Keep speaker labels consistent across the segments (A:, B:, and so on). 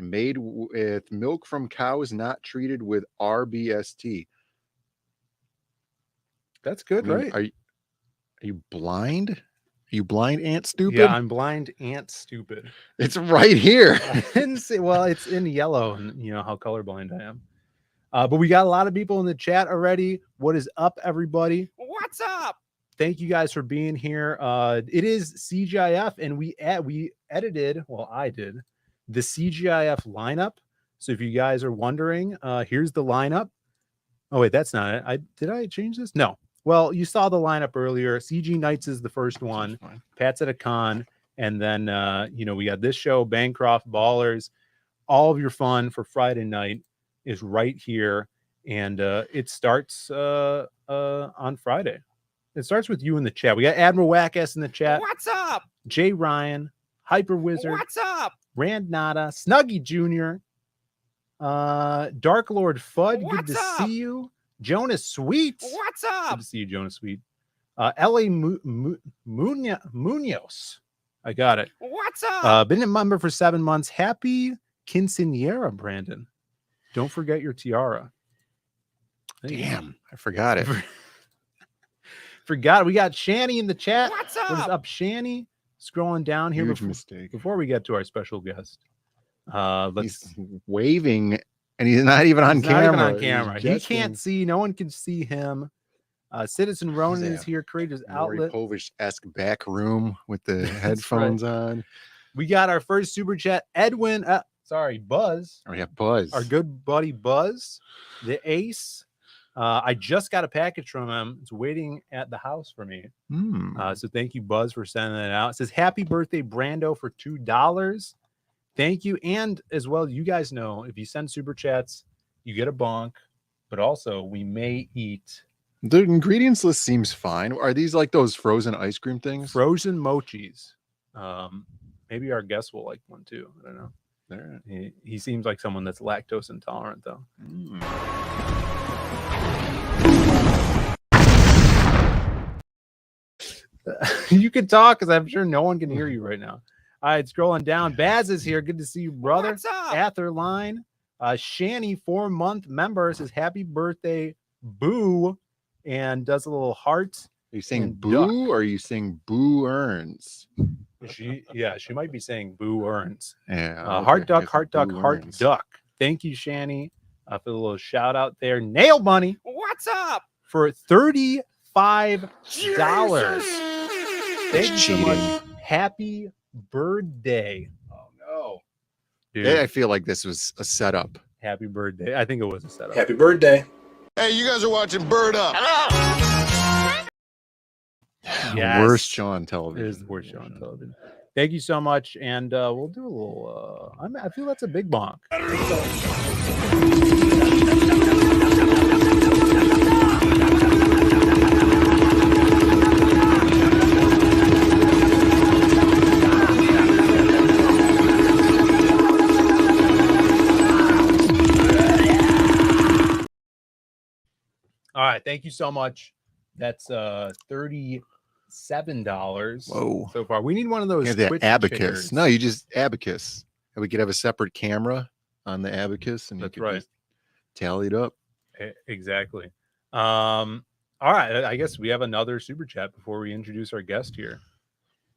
A: Made with milk from cows not treated with RBST.
B: That's good,
A: I mean,
B: right?
A: Are you blind? Are you blind, Aunt Stupid?
B: Yeah, I'm blind, Aunt Stupid.
A: It's right here.
B: I didn't see. Well, it's in yellow, and you know how colorblind I am. But we got a lot of people in the chat already. What is up, everybody?
C: What's up?
B: Thank you guys for being here. It is CGIF, and we edited. Well, I did the CGIF lineup. So if you guys are wondering, here's the lineup. Oh wait, that's not it. Did I change this? No. Well, you saw the lineup earlier. CG Knights is the first one. Pat's at a con, and then we got this show, Bancroft Ballers. All of your fun for Friday night is right here, and it starts on Friday. It starts with you in the chat. We got Admiral Wackass in the chat.
C: What's up?
B: Jay Ryan, Hyper Wizard,
C: What's up?
B: Rand Nada, Snuggy Jr., Dark Lord Fudd. Good
C: What's
B: to
C: up?
B: see you. Jonas Sweets.
C: What's
B: Good
C: up?
B: to see you, Jonas Sweet. L.A. Munoz. I got it.
C: What's up?
B: Been a member for 7 months. Happy quinceañera, Brandon. Don't forget your tiara.
A: Damn, I forgot it.
B: Forgot. We got Shanny in the chat.
C: What's
B: What is
C: up?
B: up, Shanny? Scrolling down here
A: Huge mistake.
B: before we get to our special guest.
A: He's waving, and he's not even on
B: He's
A: camera.
B: not even on camera.
A: He's
B: He
A: gesturing.
B: can't see. No one can see him. Citizen Ronan is here. Creators
A: Maury
B: Outlet.
A: Povich-esque back room with the headphones on.
B: We got our first super chat. Edwin. Buzz.
A: Oh, yeah, Buzz.
B: Our good buddy Buzz, the ace. I just got a package from him. It's waiting at the house for me. So thank you, Buzz, for sending that out. It says, happy birthday, Brando, for $2. Thank you. And as well, you guys know, if you send super chats, you get a bonk, but also we may eat.
A: The ingredients list seems fine. Are these like those frozen ice cream things?
B: Frozen mochis. Maybe our guest will like one too. I don't know. He seems like someone that's lactose intolerant, though. You can talk because I'm sure no one can hear you right now. All right, scrolling down. Baz is here. Good to see you, brother.
C: What's up?
B: Atherline. Shanny, 4-month member, says happy birthday, Boo, and does a little heart.
A: Are you saying
B: and
A: boo
B: duck.
A: or are you saying boo earns?
B: She might be saying Boo earns.
A: Yeah.
B: Heart
A: okay.
B: duck,
A: Guess
B: heart duck,
A: boo
B: heart
A: earns.
B: duck. Thank you, Shanny, for the little shout out there. Nail Bunny
C: What's up?
B: for $35. Thank you so
A: Cheating.
B: much. Happy birthday.
A: Oh no.
B: Dude,
A: I feel like this was a setup.
B: happy birthday. I think it was a setup.
D: Happy birthday.
E: Hey, you guys are watching Bird Up.
B: Yes.
A: Worst show on
B: It
A: television.
B: is the worst show on television. Thank you so much. And we'll do a little, I feel that's a big bonk. All right, thank you so much. That's $37
A: Whoa.
B: so far. We need one of those
A: Yeah, the
B: Twitch
A: abacus.
B: chairs.
A: No, you just abacus. And we could have a separate camera on the abacus, and
B: That's
A: you could
B: right.
A: just tally it up.
B: Exactly. All right, I guess we have another super chat before we introduce our guest here.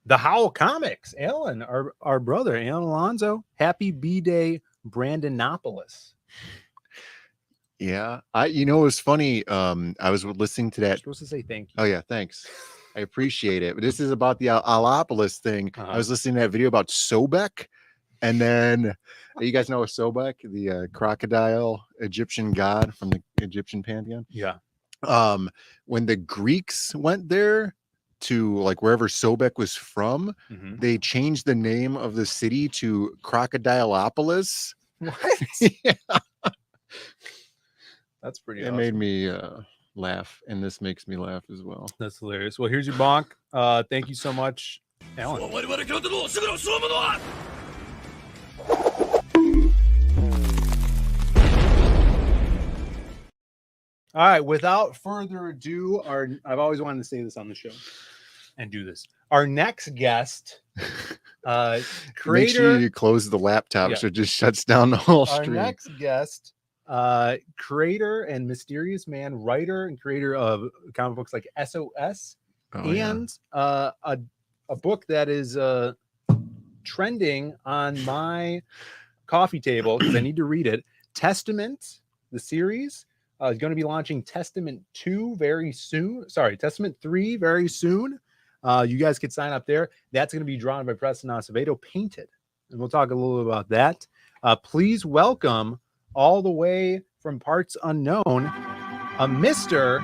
B: The Howl Comics, Alan, our brother, Alan Alonso. Happy B-Day, Brandonopolis.
A: Yeah. It was funny. I was listening to
B: You're
A: that.
B: supposed to say thank you.
A: Oh yeah, thanks. I appreciate it. But this is about the Allopolis thing. I was listening to that video about Sobek, and then you guys know Sobek, the crocodile Egyptian god from the Egyptian pantheon.
B: Yeah.
A: When the Greeks went there to like wherever Sobek was from,
B: Mhm.
A: they changed the name of the city to Crocodilopolis.
B: What?
A: Yeah.
B: That's pretty
A: It
B: awesome.
A: made me laugh, and this makes me laugh as well.
B: That's hilarious. Well, here's your bonk. Thank you so much, Alan. All right, without further ado, I've always wanted to say this on the show. and do this. Our next guest,
A: Make
B: creator.
A: sure you close the laptop so it just shuts down the whole
B: Our
A: stream.
B: next guest, creator and mysterious man, writer and creator of comic books like SOS, and a book that is trending on my coffee table because I need to read it. Testament, the series, is going to be launching Testament 2 very soon. Sorry, Testament 3 very soon. You guys could sign up there. That's going to be drawn by Preston Acevedo, painted. And we'll talk a little bit about that. Please welcome all the way from parts unknown, Mr.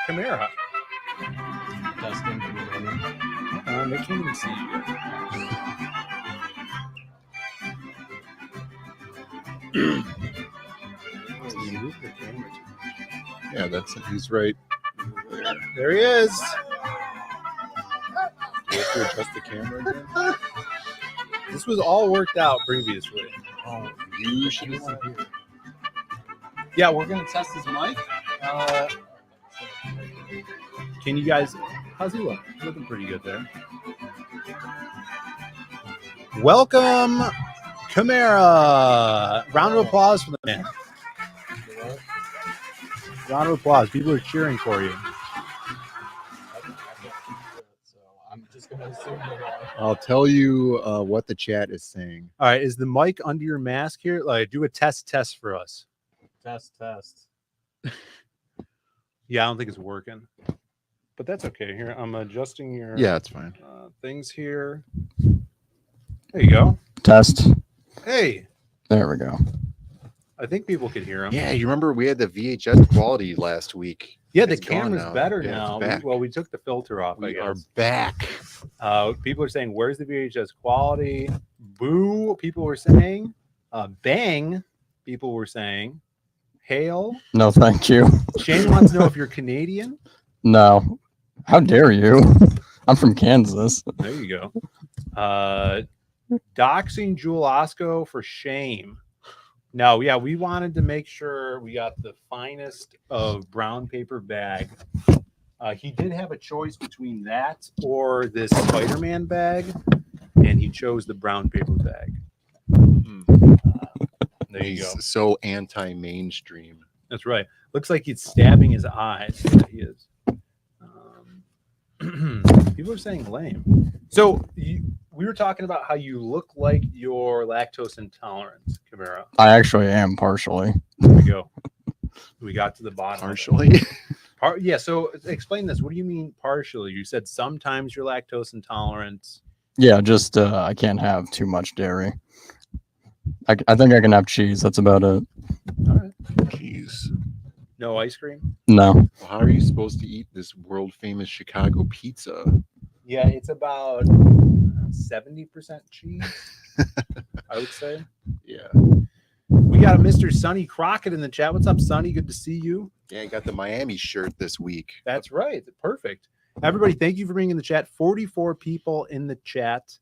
B: Chimera. Dustin, they can't even see you.
A: Yeah, that's it. He's right.
B: There he is.
A: Do you have to adjust the camera again?
B: This was all worked out previously.
A: Oh, you should have here.
B: Yeah, we're gonna test his mic. Can you guys? How's he look? He's looking pretty good there. Welcome, Chimera. Round of applause for the man. Round of applause. People are cheering for you.
A: I'll tell you what the chat is saying.
B: All right, is the mic under your mask here? Like, do a test for us.
F: Test.
B: Yeah, I don't think it's working, but that's okay. Here, I'm adjusting your
A: it's fine.
B: Things here. There you go.
F: Test.
B: Hey,
F: there we go.
B: I think people could hear him.
A: Yeah, you remember we had the VHS quality last week.
B: Yeah, the
A: It's gone
B: camera's
A: now.
B: better
A: Yeah,
B: now.
A: it's back.
B: We took the filter off.
A: We
B: I
A: are
B: guess.
A: back.
B: People are saying, "Where's the VHS quality?" Boo. People were saying, "Bang." People were saying, "Hail."
F: No, thank you.
B: Shane wants to know if you're Canadian.
F: No. How dare you? I'm from Kansas.
B: There you go. Doxing Jewel Osco for shame. No, yeah, we wanted to make sure we got the finest of brown paper bag. He did have a choice between that or this Spider-Man bag, and he chose the brown paper bag. There you go.
A: So anti-mainstream.
B: That's right. Looks like he's stabbing his eyes. Yeah, he is. People are saying lame. So we were talking about how you look like you're lactose intolerant, Chimera.
F: I actually am partially.
B: There we go. We got to the bottom.
A: Partially?
B: Yeah, so explain this. What do you mean partially? You said sometimes you're lactose intolerant.
F: Yeah, just I can't have too much dairy. I think I can have cheese. That's about it.
B: All right.
A: Jeez.
B: No ice cream?
F: No.
A: Well, how are you supposed to eat this world famous Chicago pizza?
B: Yeah, it's about 70% cheese, I would say.
A: Yeah.
B: We got a Mr. Sonny Crockett in the chat. What's up, Sonny? Good to see you.
A: Yeah, I got the Miami shirt this week.
B: That's right. Perfect. Everybody, thank you for being in the chat. 44 people in the chat.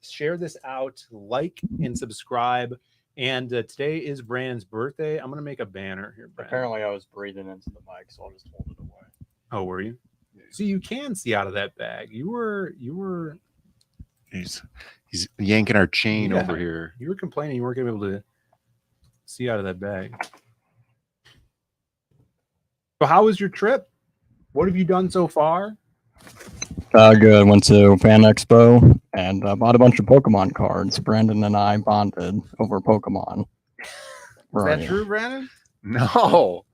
B: Share this out, like and subscribe. And today is Brandon's birthday. I'm going to make a banner here, Brandon.
F: Apparently I was breathing into the mic, so I'll just hold it away.
B: Oh, were you? So you can see out of that bag. You were.
A: He's yanking our chain over here.
B: You were complaining you weren't able to see out of that bag. So how was your trip? What have you done so far?
F: Good. Went to Fan Expo and bought a bunch of Pokemon cards. Brandon and I bonded over Pokemon.
B: Is that true, Brandon?
A: No.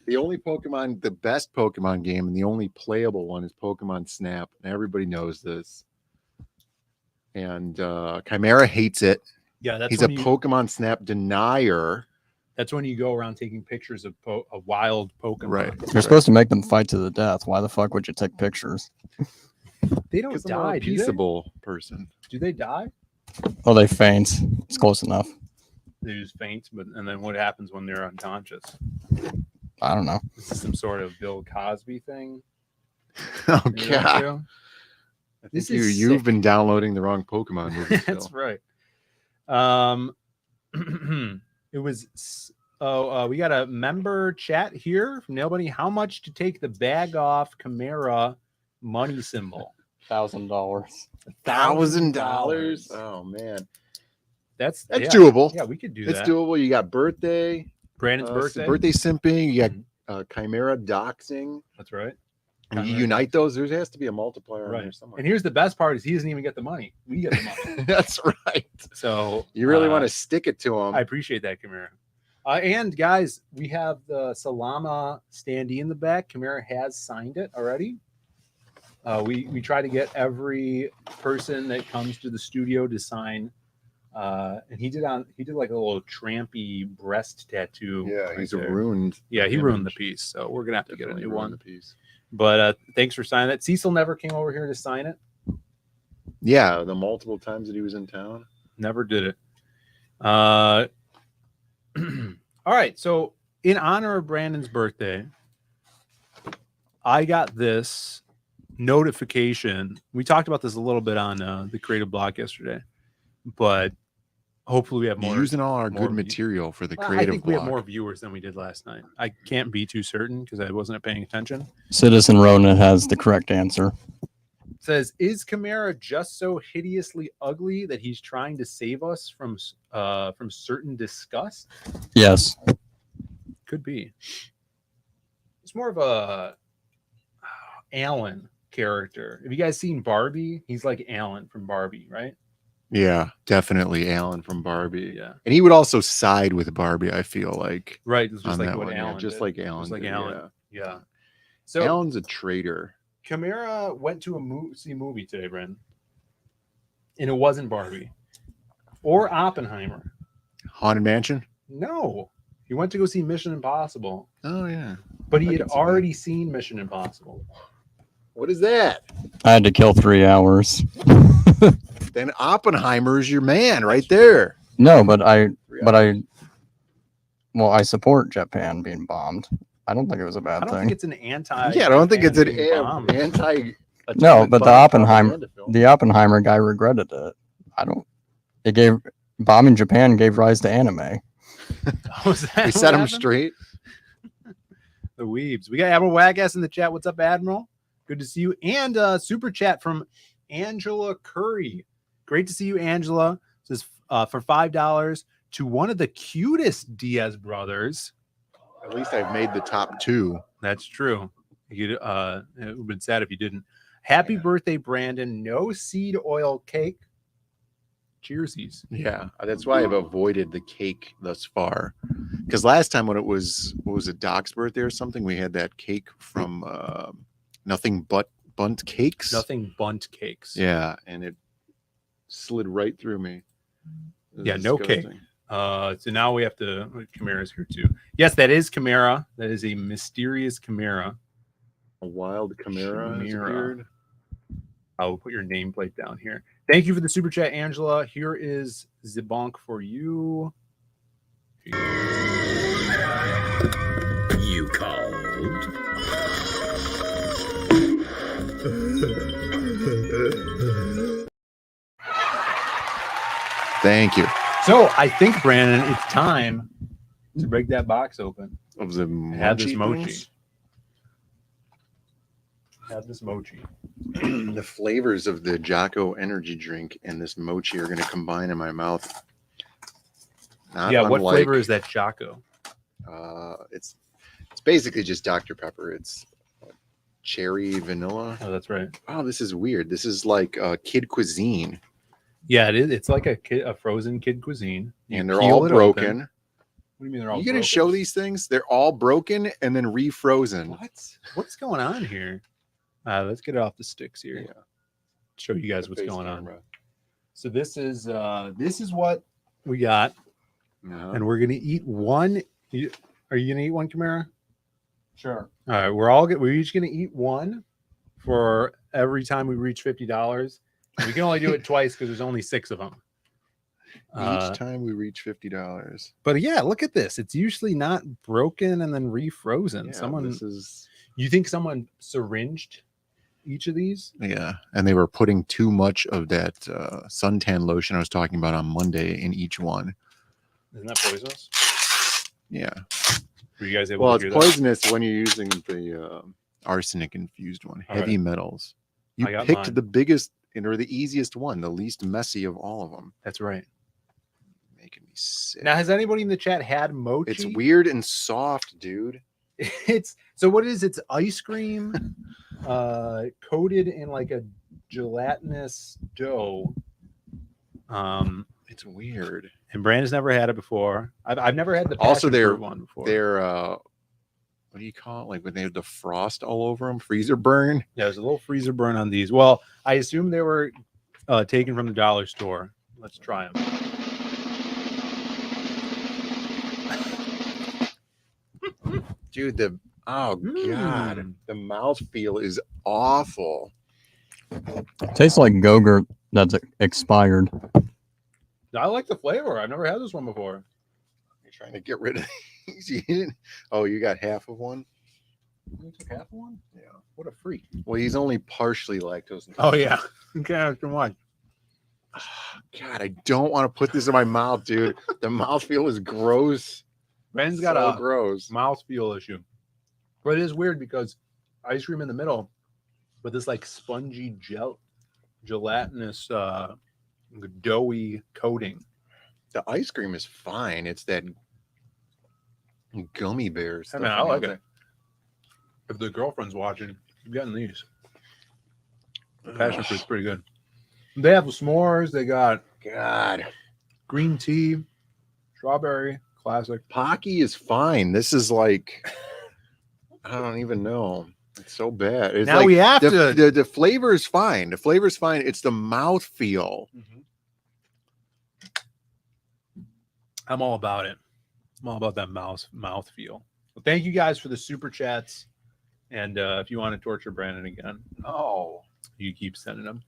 A: The only Pokemon, the best Pokemon game, and the only playable one is Pokemon Snap. And everybody knows this. And Chimera hates it.
B: Yeah, that's
A: he's a Pokemon Snap denier.
B: That's when you go around taking pictures of a wild Pokemon.
A: Right.
F: You're supposed to make them fight to the death. Why the fuck would you take pictures?
B: They don't
A: Because I'm a
B: die.
A: peaceable person.
B: Do they die?
F: Oh, they faint. It's close enough.
B: They just faint, and then what happens when they're unconscious?
F: I don't know.
B: This is some sort of Bill Cosby thing.
A: Oh
B: You know,
A: God!
B: too?
A: I
B: This
A: think
B: is
A: you've
B: sick.
A: been downloading the wrong Pokemon movie.
B: That's
A: Still.
B: right. It was we got a member chat here from Nail Bunny. How much to take the bag off Chimera money symbol?
F: $1,000.
A: $1,000. Oh man,
B: that's
A: yeah. Doable.
B: Yeah, we could do
A: it's
B: that.
A: It's doable. You got birthday,
B: Brandon's
A: birthday simping. You got Chimera doxing.
B: That's right.
A: And you unite those. There has to be a multiplier
B: right
A: there somewhere.
B: And here's the best part: is he doesn't even get the money. We get the money.
A: That's right.
B: So
A: you really want to stick it to him.
B: I appreciate that, Chimera. And guys, we have the Salama standee in the back. Chimera has signed it already. We try to get every person that comes to the studio to sign. And he did like a little trampy breast tattoo.
A: Yeah,
B: right
A: he's
B: there.
A: ruined.
B: Yeah, he ruined the piece. So we're gonna have to
A: Definitely
B: get a new one.
A: The piece.
B: But thanks for signing that. Cecil never came over here to sign it.
A: Yeah, the multiple times that he was in town.
B: Never did it. All right. So in honor of Brandon's birthday, I got this notification. We talked about this a little bit on the Creative Block yesterday, but hopefully we have more.
A: You're using all our good material for the Creative
B: I think we
A: Block.
B: have more viewers than we did last night. I can't be too certain because I wasn't paying attention.
F: Citizen Rona has the correct answer.
B: It says, is Chimera just so hideously ugly that he's trying to save us from certain disgust?
F: Yes.
B: Could be. It's more of a Alan character. Have you guys seen Barbie? He's like Alan from Barbie, right?
A: Yeah, definitely Alan from Barbie.
B: Yeah.
A: And he would also side with Barbie, I feel like.
B: Right. It's just like what
A: one,
B: Alan
A: just
B: did.
A: like Alan.
B: Just like
A: did,
B: Alan.
A: Yeah.
B: Yeah. So
A: Alan's a traitor.
B: Chimera went to a movie today, Bren. And it wasn't Barbie. Or Oppenheimer.
A: Haunted Mansion?
B: No. He went to go see Mission Impossible.
A: Oh, yeah.
B: But he had already seen Mission Impossible.
A: What is that?
F: I had to kill 3 hours.
A: Then Oppenheimer is your man right there.
F: No, but I support Japan being bombed. I don't think it was a bad
B: I don't
F: thing.
B: think it's an anti.
A: Yeah, I don't think it's an
B: bomb.
A: anti.
F: No, but the Oppenheimer guy regretted it. Bombing Japan gave rise to anime.
B: We
A: set him straight.
B: The weebs. We got Admiral Wagass in the chat. What's up, Admiral? Good to see you. And super chat from Angela Curry. Great to see you, Angela. Says for $5 to one of the cutest Diaz brothers.
A: At least I've made the top 2.
B: That's true. It would have been sad if you didn't. Happy birthday, Brandon. No seed oil cake. Cheersies.
A: Yeah, that's why I've avoided the cake thus far. Because last time when it was, what was it, Doc's birthday or something, we had that cake from Nothing But Bunt Cakes.
B: Nothing Bunt Cakes.
A: Yeah, and it slid right through me.
B: Yeah, no cake. So now we have to. Chimera's here too. Yes, that is Chimera. That is a mysterious Chimera.
A: A wild Chimera. Has appeared.
B: I'll put your nameplate down here. Thank you for the super chat, Angela. Here is Zibonk for you.
D: You called.
A: Thank you.
B: So I think, Brandon, it's time to break that box open.
A: Of the
B: Have this mochi.
A: things?
B: Have this mochi.
A: The flavors of the Jocko energy drink and this mochi are going to combine in my mouth.
B: Yeah, what flavor is that Jocko?
A: It's basically just Dr. Pepper. It's cherry vanilla.
B: Oh, that's right.
A: Oh, this is weird. This is like kid cuisine.
B: Yeah, it is. It's like a frozen kid cuisine.
A: And they're all broken.
B: Open. What do you mean they're all broken?
A: You going to show these things? They're all broken and then refrozen.
B: What's going on here? Let's get it off the sticks here.
A: Yeah.
B: Show you guys what's going on. So this is what we got. And we're gonna eat one. Are you gonna eat one, Chimera?
G: Sure.
B: All right, we're each gonna eat one for every time we reach $50. We can only do it twice because there's only 6 of them.
A: Each time we reach $50.
B: But yeah, look at this. It's usually not broken and then refrozen.
A: Yeah,
B: you think someone syringed each of these?
A: Yeah, and they were putting too much of that suntan lotion I was talking about on Monday in each one.
B: Isn't that poisonous?
A: Yeah.
B: Were you guys able
A: Well,
B: to
A: it's
B: hear that?
A: poisonous when you're using the arsenic infused one.
B: All
A: Heavy
B: right.
A: metals. You
B: I got
A: picked
B: mine.
A: the biggest or the easiest one, the least messy of all of them.
B: That's right.
A: Making me sick.
B: Now, has anybody in the chat had mochi?
A: It's weird and soft, dude.
B: It's so what it is? It's ice cream coated in like a gelatinous dough.
A: It's weird.
B: And Brandon's never had it before. I've never had the
A: Also,
B: passion fruit one before.
A: They're what do you call it? Like when they have the frost all over them, freezer burn.
B: Yeah, there's a little freezer burn on these. Well, I assume they were taken from the dollar store. Let's try them.
A: Dude, god, the mouthfeel is awful.
F: Tastes like Go-Gurt that's expired.
B: I like the flavor. I've never had this one before.
A: You're trying to get rid of these. You didn't? Oh, you got half of one?
B: You took half of one? Yeah. What a freak.
A: Well, he's only partially lactose intolerant.
B: Oh, yeah. You can't have too much.
A: God, I don't want to put this in my mouth, dude. The mouthfeel is gross.
B: Brandon's got
A: So
B: a
A: gross.
B: mouthfeel issue. But it is weird because ice cream in the middle, but this like spongy gelatinous doughy coating.
A: The ice cream is fine. It's that gummy bear stuff.
B: I mean, I like it. If the girlfriend's watching, I'm getting these. The passion fruit's pretty good. They have s'mores. They got green tea, strawberry, classic.
A: Pocky is fine. This is like, I don't even know. It's so bad. It's
B: Now
A: like
B: we have
A: the flavor is fine. The flavor is fine. It's the mouth feel.
B: I'm all about it. I'm all about that mouth feel. Well, thank you guys for the super chats. And if you want to torture Brandon again, you keep sending them.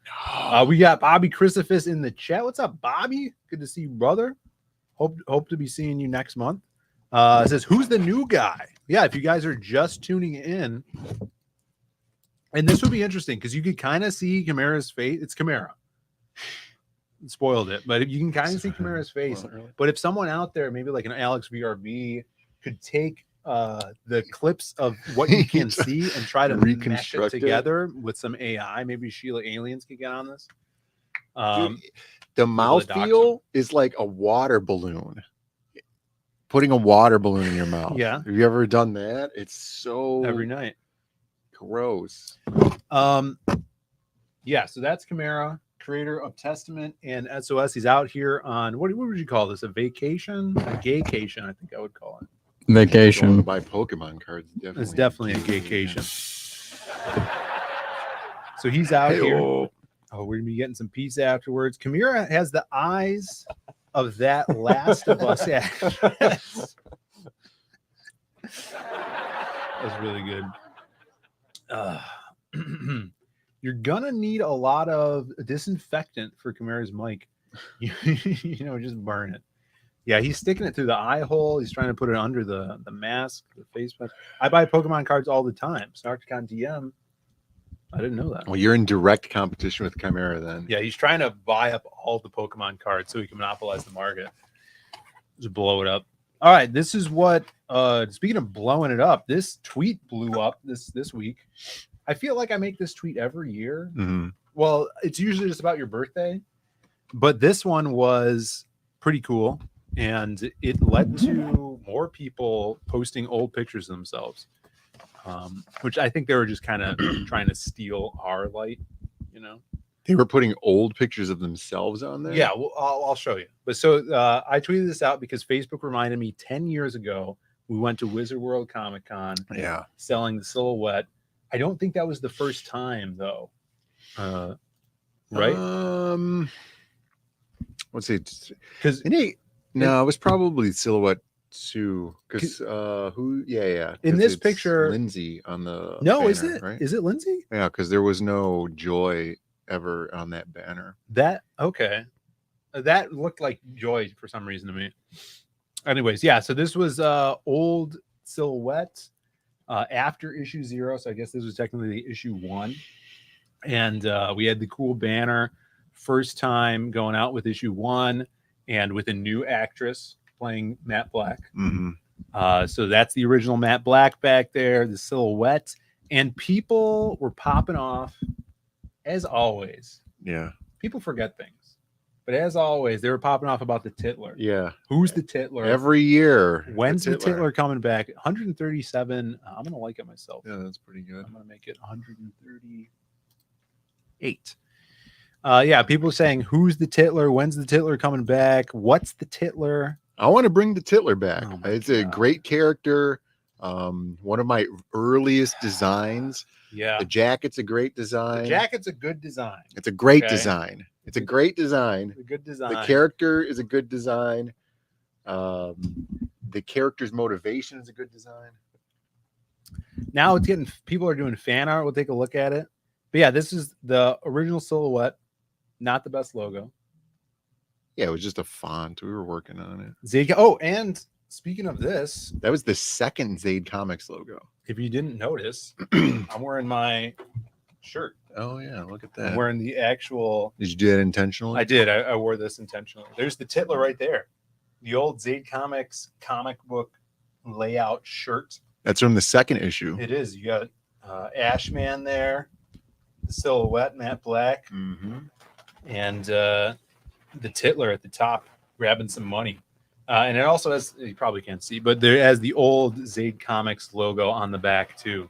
B: We got Bobby Christophus in the chat. What's up, Bobby? Good to see you, brother. Hope to be seeing you next month. It says, who's the new guy? Yeah, if you guys are just tuning in, and this would be interesting because you could kind of see Chimera's face. It's Chimera. Spoiled it, but you can kind of see Chimera's face. But if someone out there, maybe like an Alex VRB, could take the clips of what you can see and try to reconstruct it together with some AI, maybe Sheila Aliens could get on this.
A: Dude, the mouthfeel is like a water balloon. Putting a water balloon in your mouth.
B: Yeah.
A: Have you ever done that? It's so
B: every night.
A: Gross.
B: Yeah, so that's Chimera, creator of Testament and SOS. He's out here on what would you call this? A vacation? A gaycation, I think I would call it.
F: Vacation.
A: Buy Pokemon cards. Definitely.
B: It's definitely a gaycation. So he's out here. Oh, we're gonna be getting some pizza afterwards. Chimera has the eyes of that Last of Us actress. That's really good. You're gonna need a lot of disinfectant for Chimera's mic. You know, just burn it. Yeah, he's sticking it through the eye hole. He's trying to put it under the mask, the face mask. I buy Pokemon cards all the time. Snarkcon DM. I didn't know that.
A: Well, you're in direct competition with Chimera then.
B: Yeah, he's trying to buy up all the Pokemon cards so he can monopolize the market. Just blow it up. All right, this is what speaking of blowing it up, this tweet blew up this week. I feel like I make this tweet every year.
A: Mm-hmm.
B: Well, it's usually just about your birthday, but this one was pretty cool, and it led to more people posting old pictures of themselves, which I think they were just kind of trying to steal our light, you know.
A: They were putting old pictures of themselves on there?
B: Yeah, well, I'll show you. But so I tweeted this out because Facebook reminded me 10 years ago, we went to Wizard World Comic Con.
A: Yeah.
B: Selling the silhouette. I don't think that was the first time, though. Right?
A: Let's see.
B: Because
A: no, it was probably Silhouette 2. Because who? Yeah.
B: In this picture,
A: Lindsay on the
B: no,
A: banner,
B: is it?
A: Right?
B: Is it Lindsay?
A: Yeah, because there was no Joy ever on that banner.
B: That looked like Joy for some reason to me. Anyways, yeah. So this was old Silhouette after issue 0. So I guess this was technically issue 1, and we had the cool banner. First time going out with issue 1 and with a new actress playing Matt Black.
A: Mm-hmm.
B: So that's the original Matte Black back there, the silhouette, and people were popping off as always.
A: Yeah.
B: People forget things, but as always, they were popping off about the Titler.
A: Yeah.
B: Who's the Titler?
A: Every year.
B: When's the Titler coming back? 137. I'm gonna like it myself.
A: Yeah, that's pretty good.
B: I'm gonna make it 138. Yeah, people saying who's the Titler? When's the Titler coming back? What's the Titler?
A: I want to bring the Titler back.
B: Oh
A: It's a great character. One of my earliest designs.
B: Yeah.
A: The jacket's a great design.
B: The jacket's a good design.
A: It's a great design. It's a great design.
B: A good design.
A: The character is a good design. The character's motivation is a good design.
B: Now it's getting, people are doing fan art. We'll take a look at it. But yeah, this is the original silhouette. Not the best logo.
A: Yeah, it was just a font. We were working on it.
B: Zaid. Oh, and speaking of this,
A: that was the second Zaid Comics logo.
B: If you didn't notice, I'm wearing my shirt.
A: Oh yeah, look at that.
B: I'm wearing the actual.
A: Did you do that intentionally?
B: I did. I wore this intentionally. There's the Titler right there. The old Zaid Comics comic book layout shirt.
A: That's from the second issue.
B: It is. You got Ashman there, the silhouette, Matte Black, and the Titler at the top grabbing some money. And it also has, you probably can't see, but there has the old Zaid Comics logo on the back too.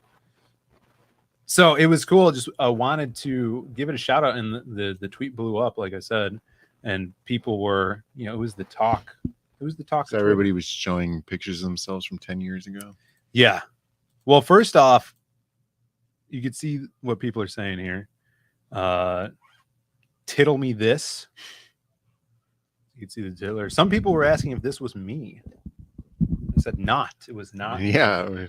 B: So it was cool. Just wanted to give it a shout out, and the tweet blew up, like I said, and people were, you know, it was the talk. It was the talk.
A: So everybody was showing pictures of themselves from 10 years ago.
B: Yeah. Well, first off, you could see what people are saying here. Tittle me this. You can see the Titler. Some people were asking if this was me. I said not. It was not.
A: Yeah.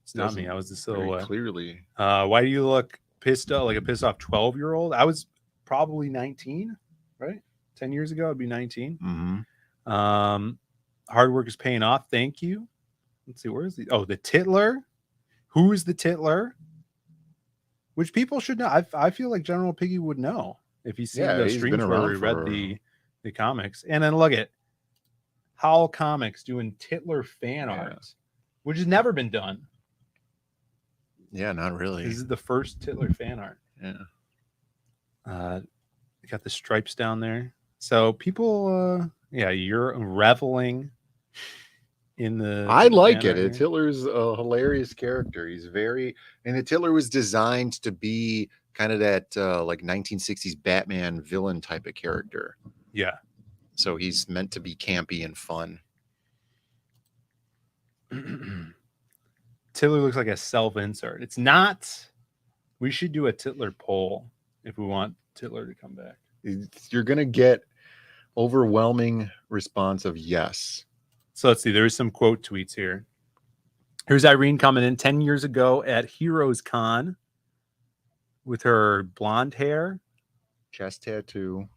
B: It's not me. I was the silhouette.
A: Clearly.
B: Why do you look pissed off, like a pissed off 12-year-old? I was probably 19, right? 10 years ago, I'd be 19. Hard work is paying off. Thank you. Let's see. Where is the? Oh, the Titler. Who is the Titler? Which people should know. I feel like General Piggy would know if he's seen the streams where we read the comics. And then look at Howl Comics doing Titler fan art, which has never been done.
A: Yeah, not really.
B: This is the first Titler fan art.
A: Yeah.
B: Got the stripes down there. So people, you're reveling in the.
A: I like it. Titler's a hilarious character. He's very, and the Titler was designed to be kind of that like 1960s Batman villain type of character.
B: Yeah.
A: So he's meant to be campy and fun.
B: Titler looks like a self-insert. It's not. We should do a Titler poll if we want Titler to come back.
A: You're going to get overwhelming response of yes.
B: So let's see. There's some quote tweets here. Here's Irene coming in 10 years ago at Heroes Con with her blonde hair.
A: Chest tattoo.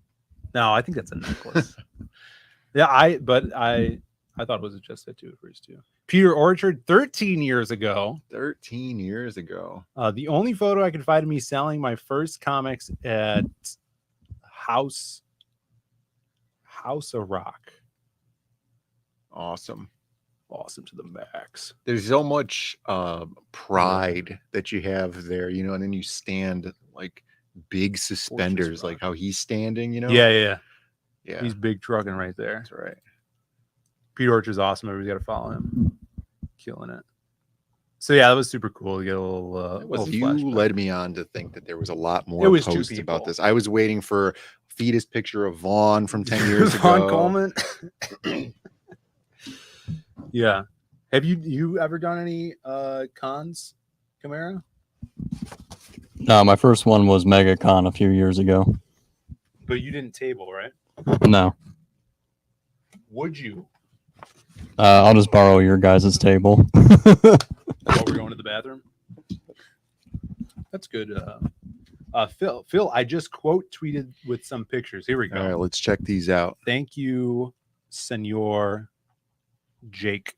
B: No, I think that's a necklace. Yeah, I thought it was a chest tattoo at first too. Peter Orchard 13 years ago.
A: 13 years ago.
B: The only photo I could find of me selling my first comics at House of Rock.
A: Awesome
B: to the max.
A: There's so much pride that you have there, you know, and then you stand like big suspenders, like how he's standing, you know.
B: Yeah. He's big trucking right there.
A: That's right.
B: Pete Orchard's awesome. Everybody's got to follow him. Killing it. So yeah, that was super cool to get a little.
A: You led me on to think that there was a lot more posts about this. I was waiting for fetus picture of Vaughn from 10 years ago.
B: Vaughn Coleman. Yeah. Have you ever done any cons, Chimera?
F: No, my first one was MegaCon a few years ago.
B: But you didn't table, right?
F: No.
B: Would you?
F: I'll just borrow your guys' table.
B: While we're going to the bathroom. That's good. Phil, I just quote tweeted with some pictures. Here we go.
A: All right, let's check these out.
B: Thank you, Senor Jake.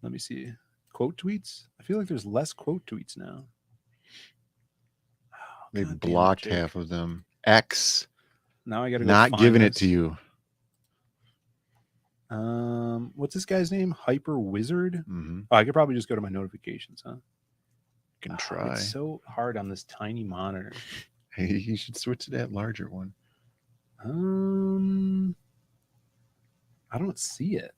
B: Let me see. Quote tweets? I feel like there's less quote tweets now.
A: They blocked half of them. X.
B: Now I got to
A: not giving it to you.
B: What's this guy's name? Hyper Wizard.
A: Mm-hmm.
B: Oh, I could probably just go to my notifications, huh?
A: Can try.
B: It's so hard on this tiny monitor.
A: Hey, you should switch to that larger one.
B: I don't see it.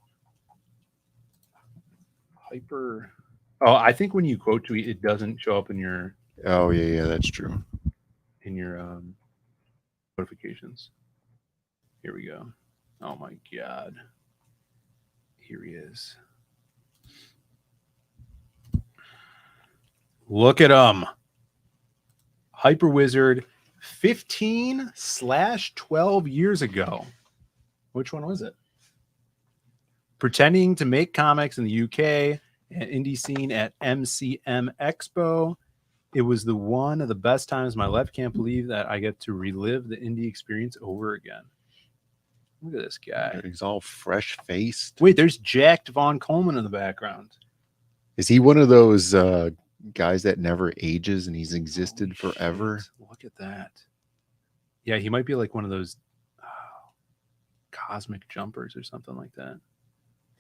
B: Hyper. Oh, I think when you quote tweet, it doesn't show up in your.
A: Oh yeah, that's true.
B: In your notifications. Here we go. Oh my god. Here he is. Look at him. Hyper Wizard 15/12 years ago. Which one was it? Pretending to make comics in the UK and indie scene at MCM Expo. It was the one of the best times of my life. Can't believe that I get to relive the indie experience over again. Look at this guy.
A: He's all fresh faced.
B: Wait, there's Jack Von Coleman in the background.
A: Is he one of those guys that never ages and he's existed
B: Holy
A: forever?
B: Shit. Look at that. Yeah, he might be like one of those cosmic jumpers or something like that.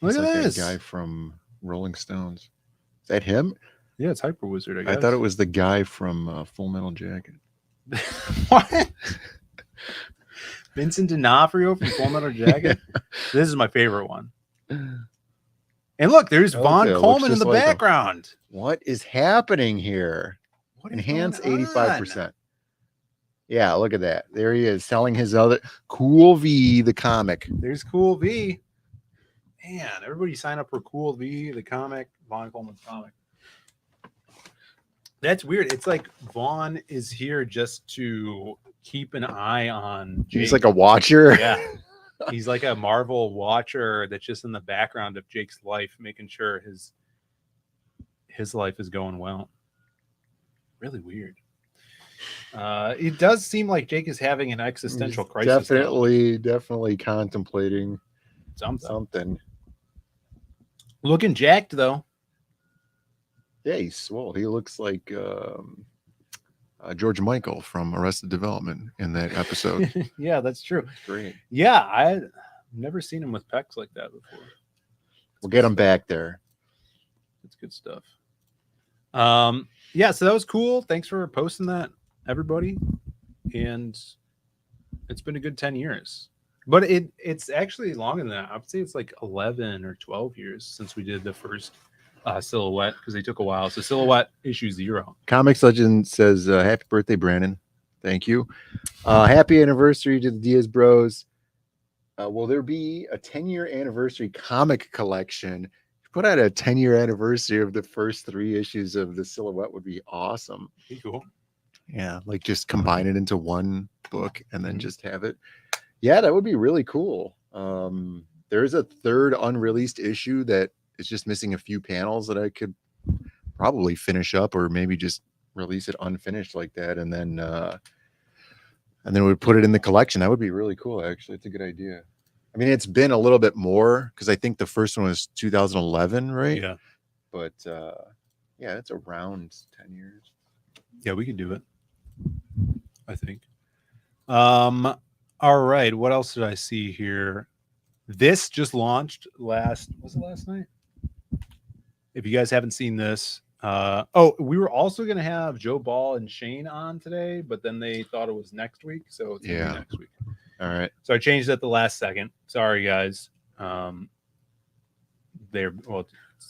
B: Look at
A: like
B: this
A: that guy from Rolling Stones. Is that him?
B: Yeah, it's Hyper Wizard, I guess.
A: I thought it was the guy from Full Metal Jacket.
B: What? Vincent D'Onofrio from Full Metal Jacket. This is my favorite one. And look, there's Von Coleman in the background.
A: What is happening here?
B: What is
A: Enhance
B: going on?
A: 85%. Yeah, look at that. There he is selling his other Cool V, the comic.
B: There's Cool V. Man, everybody sign up for Cool V, the comic, Von Coleman's comic. That's weird. It's like Vaughn is here just to keep an eye on Jake.
A: He's like a watcher.
B: Yeah. He's like a Marvel watcher that's just in the background of Jake's life, making sure his life is going well. Really weird. It does seem like Jake is having an existential crisis.
A: Definitely contemplating something.
B: Looking jacked though.
A: Yeah, he's swole. He looks like George Michael from Arrested Development in that episode.
B: Yeah, that's true.
A: Great.
B: Yeah, I've never seen him with pecs like that before.
A: We'll get him back there.
B: It's good stuff. Yeah, so that was cool. Thanks for posting that, everybody. And it's been a good 10 years. But it's actually longer than that. I would say it's like 11 or 12 years since we did the first Silhouette, because they took a while. So Silhouette issue 0.
A: Comics Legend says, happy birthday, Brandon. Thank you. Happy anniversary to the Diaz Bros. Will there be a 10-year anniversary comic collection? Put out a 10-year anniversary of the first 3 issues of the Silhouette would be awesome.
B: Be cool.
A: Yeah, like just combine it into one book and then just have it. Yeah, that would be really cool. There's a 3rd unreleased issue that is just missing a few panels that I could probably finish up, or maybe just release it unfinished like that, and then we'd put it in the collection. That would be really cool. Actually, it's a good idea. I mean, it's been a little bit more because I think the first one was 2011, right?
B: Yeah.
A: But yeah, it's around 10 years.
B: Yeah, we can do it, I think. All right. What else did I see here? This just launched was it last night? If you guys haven't seen this, we were also going to have Joe Ball and Shane on today, but then they thought it was next week. So it's gonna be next week.
A: All right.
B: So I changed it at the last second. Sorry, guys. It's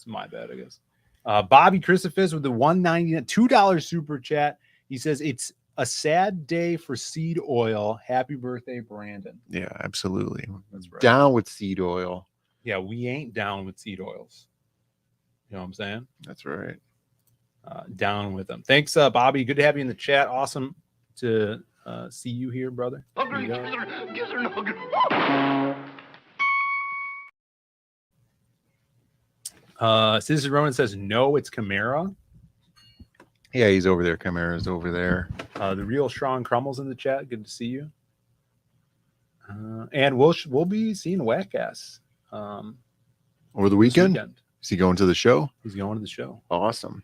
B: my bad, I guess. Bobby Christophis with the $1.99 super chat. He says it's a sad day for seed oil. Happy birthday, Brandon.
A: Yeah, absolutely.
B: That's right.
A: Down with seed oil.
B: Yeah, we ain't down with seed oils. You know what I'm saying?
A: That's right.
B: Down with them. Thanks, Bobby. Good to have you in the chat. Awesome to see you here, brother. Citizen Roman says no, it's Chimera.
A: Yeah, he's over there. Chimera's over there.
B: The real Sean Crummel's in the chat. Good to see you. And we'll be seeing Wackass
A: over the weekend. Is he going to the show?
B: He's going to the show.
A: Awesome.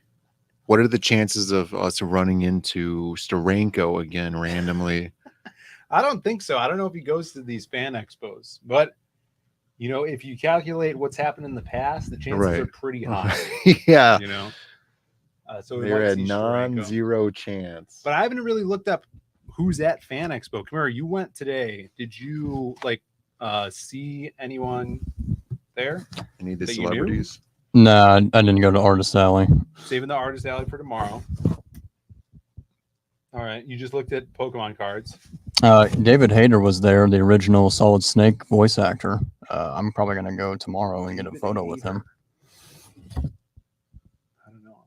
A: What are the chances of us running into Steranko again randomly?
B: I don't think so. I don't know if he goes to these fan expos, but You know, if you calculate what's happened in the past, the chances
A: Right.
B: are pretty high.
A: Yeah.
B: You know, so we
A: They're
B: might
A: a
B: see Steranko.
A: non-zero chance.
B: But I haven't really looked up who's at Fan Expo. Chimera, you went today. Did you see anyone there?
A: Any of the
B: that you knew?
A: celebrities?
F: Nah, I didn't go to Artist Alley.
B: Saving the Artist Alley for tomorrow. All right, you just looked at Pokemon cards.
F: David Hayter was there, the original Solid Snake voice actor. I'm probably gonna go tomorrow and get a photo with him.
B: I don't know.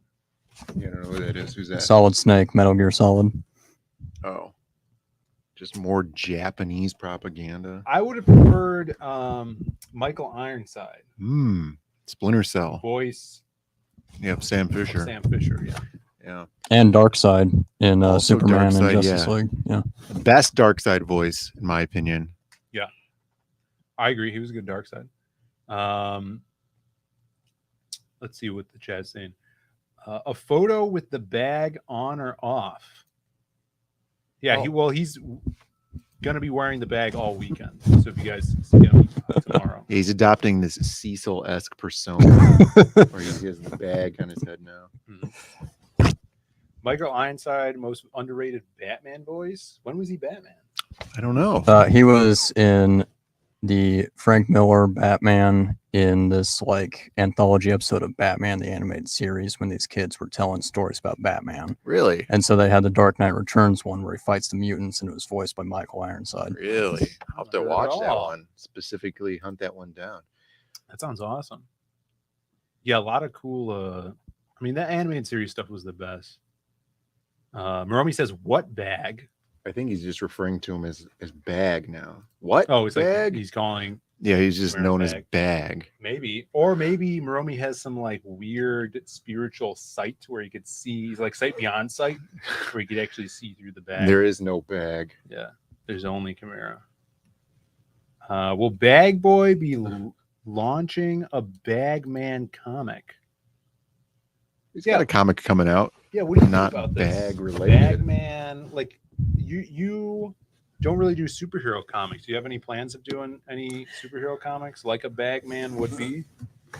A: You don't know who that is? Who's that?
F: Solid Snake, Metal Gear Solid.
A: Oh, just more Japanese propaganda.
B: I would have preferred Michael Ironside.
A: Splinter Cell.
B: Voice.
A: Yep, Sam Fisher.
B: Sam Fisher, yeah.
A: Yeah.
F: And Darkseid in
A: Also
F: Superman
A: Darkseid,
F: and Justice
A: yeah.
F: League. Yeah.
A: Best Darkseid voice, in my opinion.
B: Yeah. I agree. He was a good Darkseid. Let's see what the chat's saying. A photo with the bag on or off. Yeah, he's gonna be wearing the bag all weekend. So if you guys see him tomorrow.
A: Yeah, he's adopting this Cecil-esque persona where he has the bag on his head now.
B: Mm-hmm. Michael Ironside, most underrated Batman voice. When was he Batman?
A: I don't know.
F: He was in the Frank Miller Batman in this anthology episode of Batman, the animated series, when these kids were telling stories about Batman.
A: Really?
F: And so they had the Dark Knight Returns one where he fights the mutants, and it was voiced by Michael Ironside.
A: Really? I'll have to
B: Not at
A: watch that
B: all.
A: one. Specifically hunt that one down.
B: That sounds awesome. Yeah, a lot of cool that animated series stuff was the best. Moromi says, what bag?
A: I think he's just referring to him as bag now. What?
B: Oh, it's
A: bag?
B: like he's calling.
A: Yeah, he's just
B: Chimera
A: known
B: bag.
A: as bag.
B: Maybe. Or maybe Moromi has some weird spiritual sight where he could see, he's like sight beyond sight, where he could actually see through the bag.
A: There is no bag.
B: Yeah, there's only Chimera. Will Bag Boy be launching a Bagman comic?
A: He's got a comic coming out.
B: Yeah, what do you
A: Not
B: think about this?
A: bag related.
B: Bagman, you don't really do superhero comics. Do you have any plans of doing any superhero comics like a Bagman would be?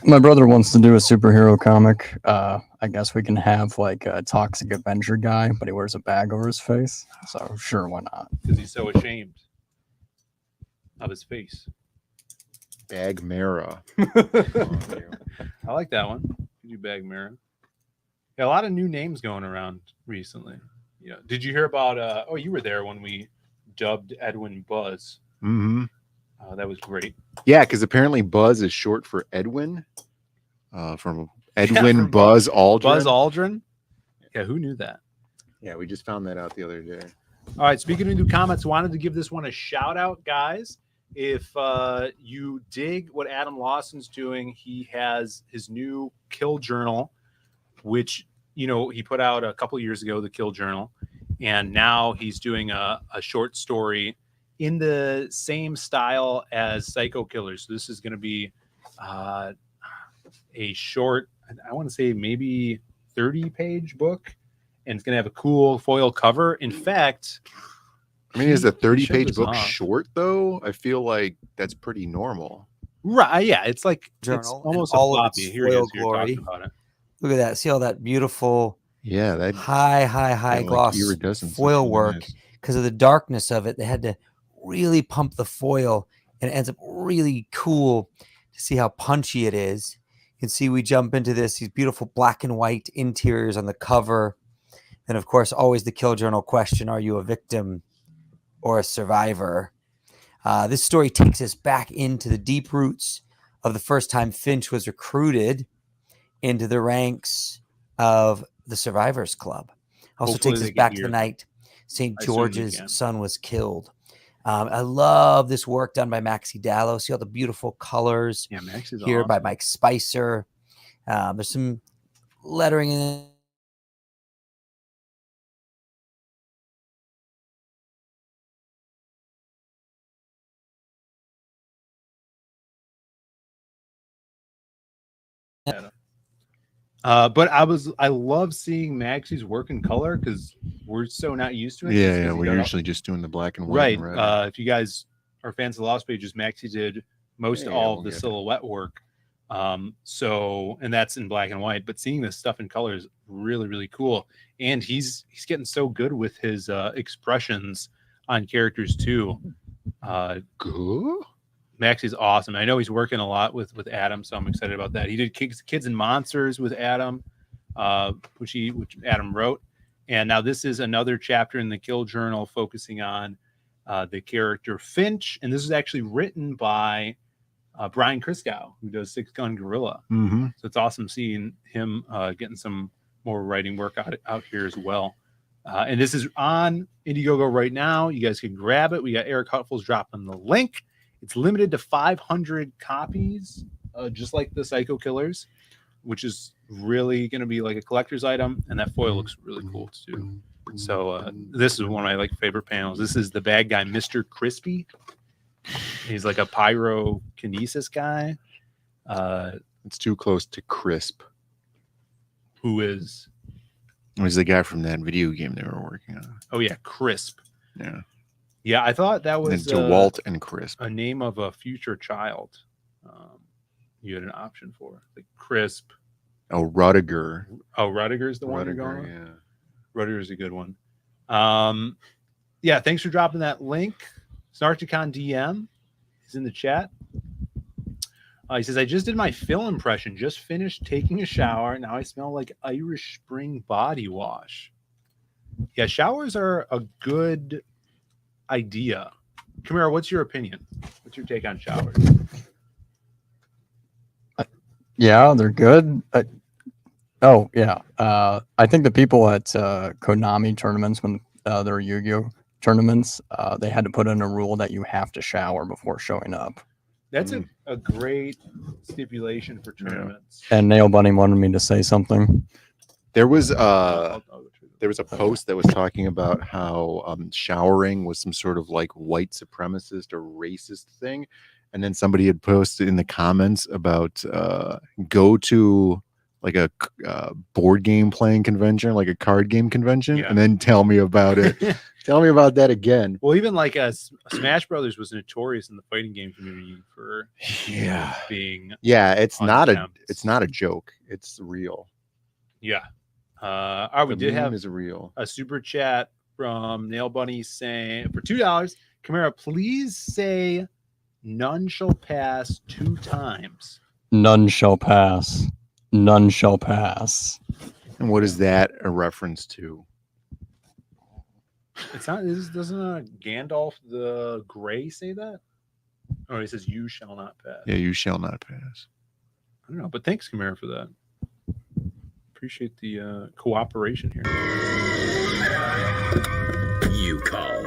F: My brother wants to do a superhero comic. I guess we can have a Toxic Avenger guy, but he wears a bag over his face. So sure, why not?
B: Because he's so ashamed of his face.
A: Bagmera.
B: I like that one. You do Bagmera. Yeah, a lot of new names going around recently. Yeah. Did you hear about you were there when we dubbed Edwin Buzz.
A: Mm-hmm.
B: That was great.
A: Yeah, because apparently Buzz is short for Edwin. From Edwin Buzz Aldrin.
B: Buzz Aldrin? Yeah, who knew that?
A: Yeah, we just found that out the other day.
B: All right, speaking of new comments, wanted to give this one a shout out, guys. If you dig what Adam Lawson's doing, he has his new Kill Journal, which he put out a couple years ago, the Kill Journal, and now he's doing a short story in the same style as Psycho Killers. So this is going to be a short, I want to say maybe 30-page book, and it's going to have a cool foil cover. In fact,
A: I mean, is a 30-page book
B: off.
A: short though? I feel like that's pretty normal.
B: Right? Yeah, it's like
H: Journal
B: it's almost
H: in
B: a
H: all of
B: floppy.
H: its
B: Here it
H: foil
B: is. You're
H: glory.
B: talking about it.
H: Look at that. See all that beautiful
A: that
H: high gloss
A: iridescence
H: foil
A: looks
H: work.
A: nice.
H: Because of the darkness of it, they had to really pump the foil, and it ends up really cool to see how punchy it is. You can see we jump into these beautiful black and white interiors on the cover. And of course, always the Kill Journal question: are you a victim or a survivor? This story takes us back into the deep roots of the first time Finch was recruited into the ranks of the Survivors Club. Also
B: Hopefully
H: takes
B: they
H: us
B: get
H: back to the
B: here.
H: night St.
B: I assume they
H: George's
B: can.
H: son was killed. I love this work done by Maxi Dallo. See all the beautiful colors
B: Yeah, Max is
H: here by
B: awesome.
H: Mike Spicer. There's some lettering in
B: But I love seeing Maxi's work in color because we're so not used to it.
A: Yeah, we're usually just doing the black and white.
B: right.
A: And red.
B: If you guys are fans of the Lost Pages, Maxi did most
A: Yeah,
B: all
A: we'll
B: of the
A: get it.
B: silhouette work. And that's in black and white, but seeing this stuff in color is really, really cool. And he's getting so good with his expressions on characters too.
A: Good.
B: Max is awesome. I know he's working a lot with Adam, so I'm excited about that. He did Kids and Monsters with Adam, which Adam wrote, and now this is another chapter in the Kill Journal focusing on the character Finch, and this is actually written by Brian Kriskow, who does Six Gun Gorilla.
A: Mm-hmm.
B: So it's awesome seeing him getting some more writing work out here as well. And this is on Indiegogo right now. You guys can grab it. We got Eric Hutful's dropping the link. It's limited to 500 copies, just like the Psycho Killers, which is really going to be like a collector's item. And that foil looks really cool too. So this is one of my favorite panels. This is the bad guy, Mr. Crispy. He's like a pyrokinesis guy.
A: It's too close to Crisp.
B: Who is?
A: It was the guy from that video game they were working on.
B: Oh yeah, Crisp.
A: Yeah.
B: Yeah, I thought that was
A: DeWalt and Crisp.
B: A name of a future child. You had an option for like Crisp.
A: Oh, Rudiger.
B: Oh, Rudiger's the one you're
A: Rudiger,
B: going with?
A: yeah.
B: Rudiger's a good one. Yeah, thanks for dropping that link. Snarticon DM is in the chat. He says, I just did my Phil impression. Just finished taking a shower. Now I smell like Irish Spring body wash. Yeah, showers are a good idea. Chimera, what's your opinion? What's your take on showers?
F: Yeah, they're good. I think the people at Konami tournaments, when there are Yu-Gi-Oh tournaments, they had to put in a rule that you have to shower before showing up.
B: That's a great stipulation for tournaments.
F: And Nail Bunny wanted me to say something.
A: There was a post that was talking about how showering was some sort of like white supremacist or racist thing, and then somebody had posted in the comments about go to like a board game playing convention, like a card game convention, and then tell me about it. Tell me about that again.
B: Well, even like Smash Brothers was notorious in the fighting game community for being
A: it's not
B: unkempt.
A: a joke. It's real.
B: Yeah. We did have
A: is real.
B: A super chat from Nail Bunny saying for $2, Chimera, please say none shall pass 2 times.
F: None shall pass. None shall pass.
A: And what is that a reference to?
B: It's not. Doesn't Gandalf the Grey say that? Or he says, "You shall not pass."
A: Yeah, you shall not pass.
B: I don't know, but thanks, Chimera, for that. Appreciate the cooperation here.
D: You called.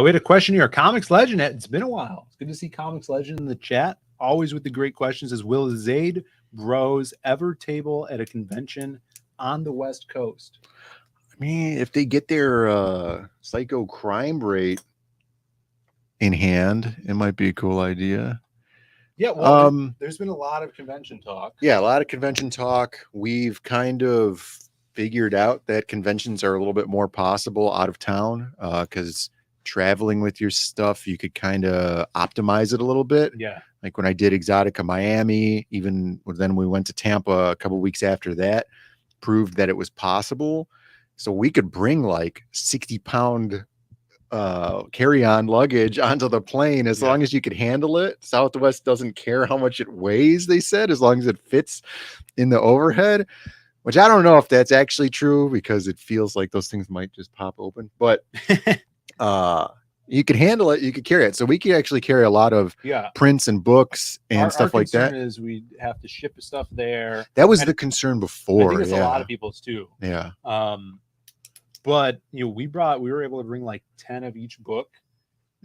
B: We had a question here. Comics Legend. It's been a while. It's good to see Comics Legend in the chat. Always with the great questions. As Will Zaid Bros ever table at a convention on the West Coast?
A: I mean, if they get their psycho crime rate in hand, it might be a cool idea.
B: Yeah, well, there's been a lot of convention talk.
A: Yeah, a lot of convention talk. We've kind of figured out that conventions are a little bit more possible out of town because traveling with your stuff, you could kind of optimize it a little bit.
B: Yeah.
A: Like when I did Exotica Miami, even then we went to Tampa a couple of weeks after that, proved that it was possible. So we could bring like 60-pound carry-on luggage onto the plane as long as you could handle it. Southwest doesn't care how much it weighs, they said, as long as it fits in the overhead, which I don't know if that's actually true because it feels like those things might just pop open, but you could handle it, you could carry it. So we could actually carry a lot of prints and books and stuff like that.
B: Is we have to ship stuff there.
A: That was the concern before.
B: I think it's a lot of people's too.
A: Yeah.
B: But we were able to bring like 10 of each book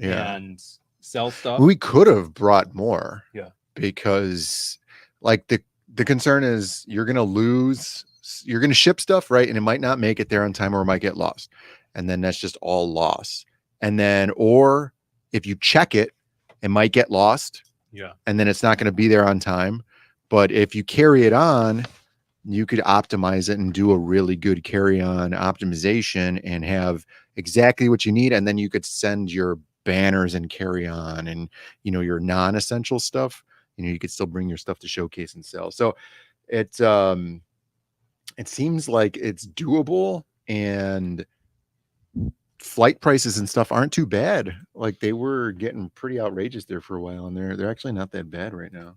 B: and sell stuff.
A: We could have brought more.
B: Yeah.
A: Because like the concern is you're going to ship stuff, right? And it might not make it there on time or it might get lost. And then that's just all loss. And then, or if you check it, it might get lost.
B: Yeah.
A: And then it's not going to be there on time. But if you carry it on, you could optimize it and do a really good carry-on optimization and have exactly what you need. And then you could send your banners and carry-on and, your non-essential stuff. You could still bring your stuff to showcase and sell. So it seems like it's doable, and flight prices and stuff aren't too bad. Like they were getting pretty outrageous there for a while, and they're actually not that bad right now.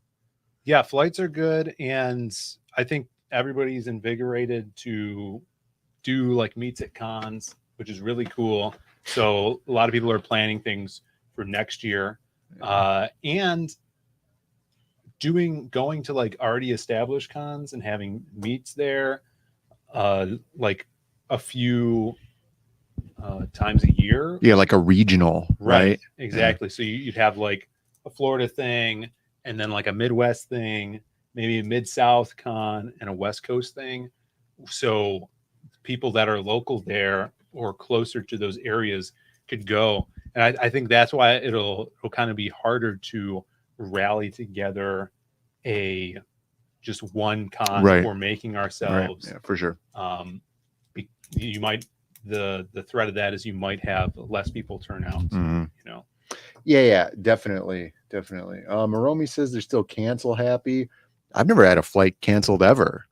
B: Yeah, flights are good, and I think everybody's invigorated to do like meets at cons, which is really cool. So a lot of people are planning things for next year, and going to like already established cons and having meets there, like a few times a year.
A: Yeah, like a regional, right?
B: Exactly. So you'd have like a Florida thing, and then like a Midwest thing, maybe a Mid-South con, and a West Coast thing. So people that are local there or closer to those areas could go. And I think that's why it'll kind of be harder to rally together just one con that we're making ourselves.
A: Right. Yeah, for sure.
B: You might the threat of that is you might have less people turn out.
A: Yeah, definitely. Maromi says they're still cancel happy. I've never had a flight canceled ever.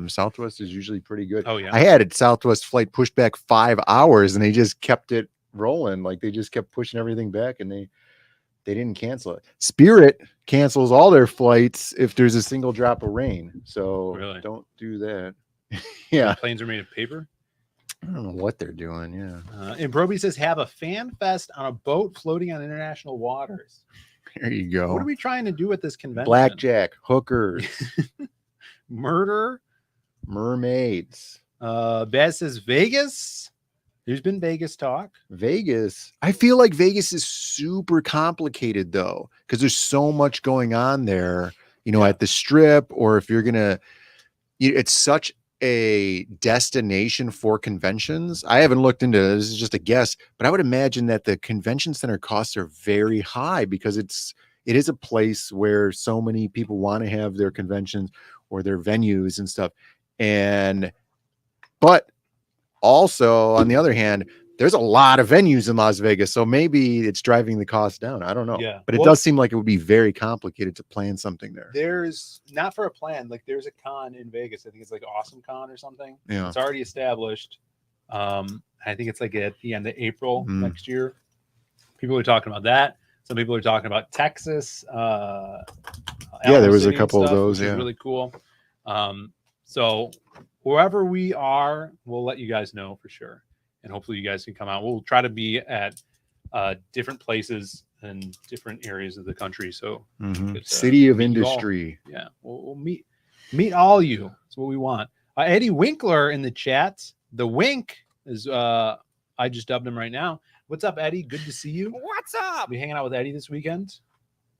A: Southwest is usually pretty good.
B: Oh yeah,
A: I had a Southwest flight pushed back 5 hours, and they just kept it rolling. Like they just kept pushing everything back, and they didn't cancel it. Spirit cancels all their flights if there's a single drop of rain. So don't do that. Yeah,
B: planes are made of paper.
A: I don't know what they're doing. Yeah.
B: And Broby says have a fan fest on a boat floating on international waters.
A: There you go.
B: What are we trying to do at this convention?
A: Blackjack, hookers,
B: murder,
A: mermaids.
B: Baz says Vegas. There's been Vegas talk.
A: Vegas. I feel like Vegas is super complicated though, because there's so much going on there, at the Strip, or if you're gonna, it's such a destination for conventions. I haven't looked into this, is just a guess, but I would imagine that the convention center costs are very high because it is a place where so many people want to have their conventions or their venues and stuff. But also on the other hand, there's a lot of venues in Las Vegas, so maybe it's driving the cost down. I don't know.
B: Yeah,
A: but it does seem like it would be very complicated to plan something there.
B: There's not for a plan. Like there's a con in Vegas. I think it's like Awesome Con or something.
A: Yeah,
B: it's already established. I think it's like at the end of April next year. People are talking about that. Some people are talking about Texas.
A: Yeah, there was a couple of those. Yeah,
B: really cool. So wherever we are, we'll let you guys know for sure. And hopefully you guys can come out. We'll try to be at different places and different areas of the country. So
A: city of industry.
B: Yeah, we'll meet all you. That's what we want. Eddie Winkler in the chat. The Wink is I just dubbed him right now. What's up, Eddie? Good to see you.
C: What's up?
B: Be hanging out with Eddie this weekend.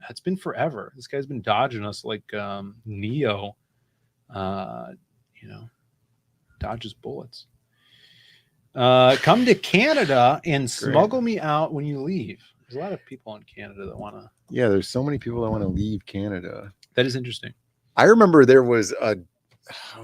B: It's been forever. This guy's been dodging us like Neo. Dodges bullets. Come to Canada and smuggle me out when you leave. There's a lot of people in Canada that want to.
A: Yeah, there's so many people that want to leave Canada.
B: That is interesting.
A: I remember there was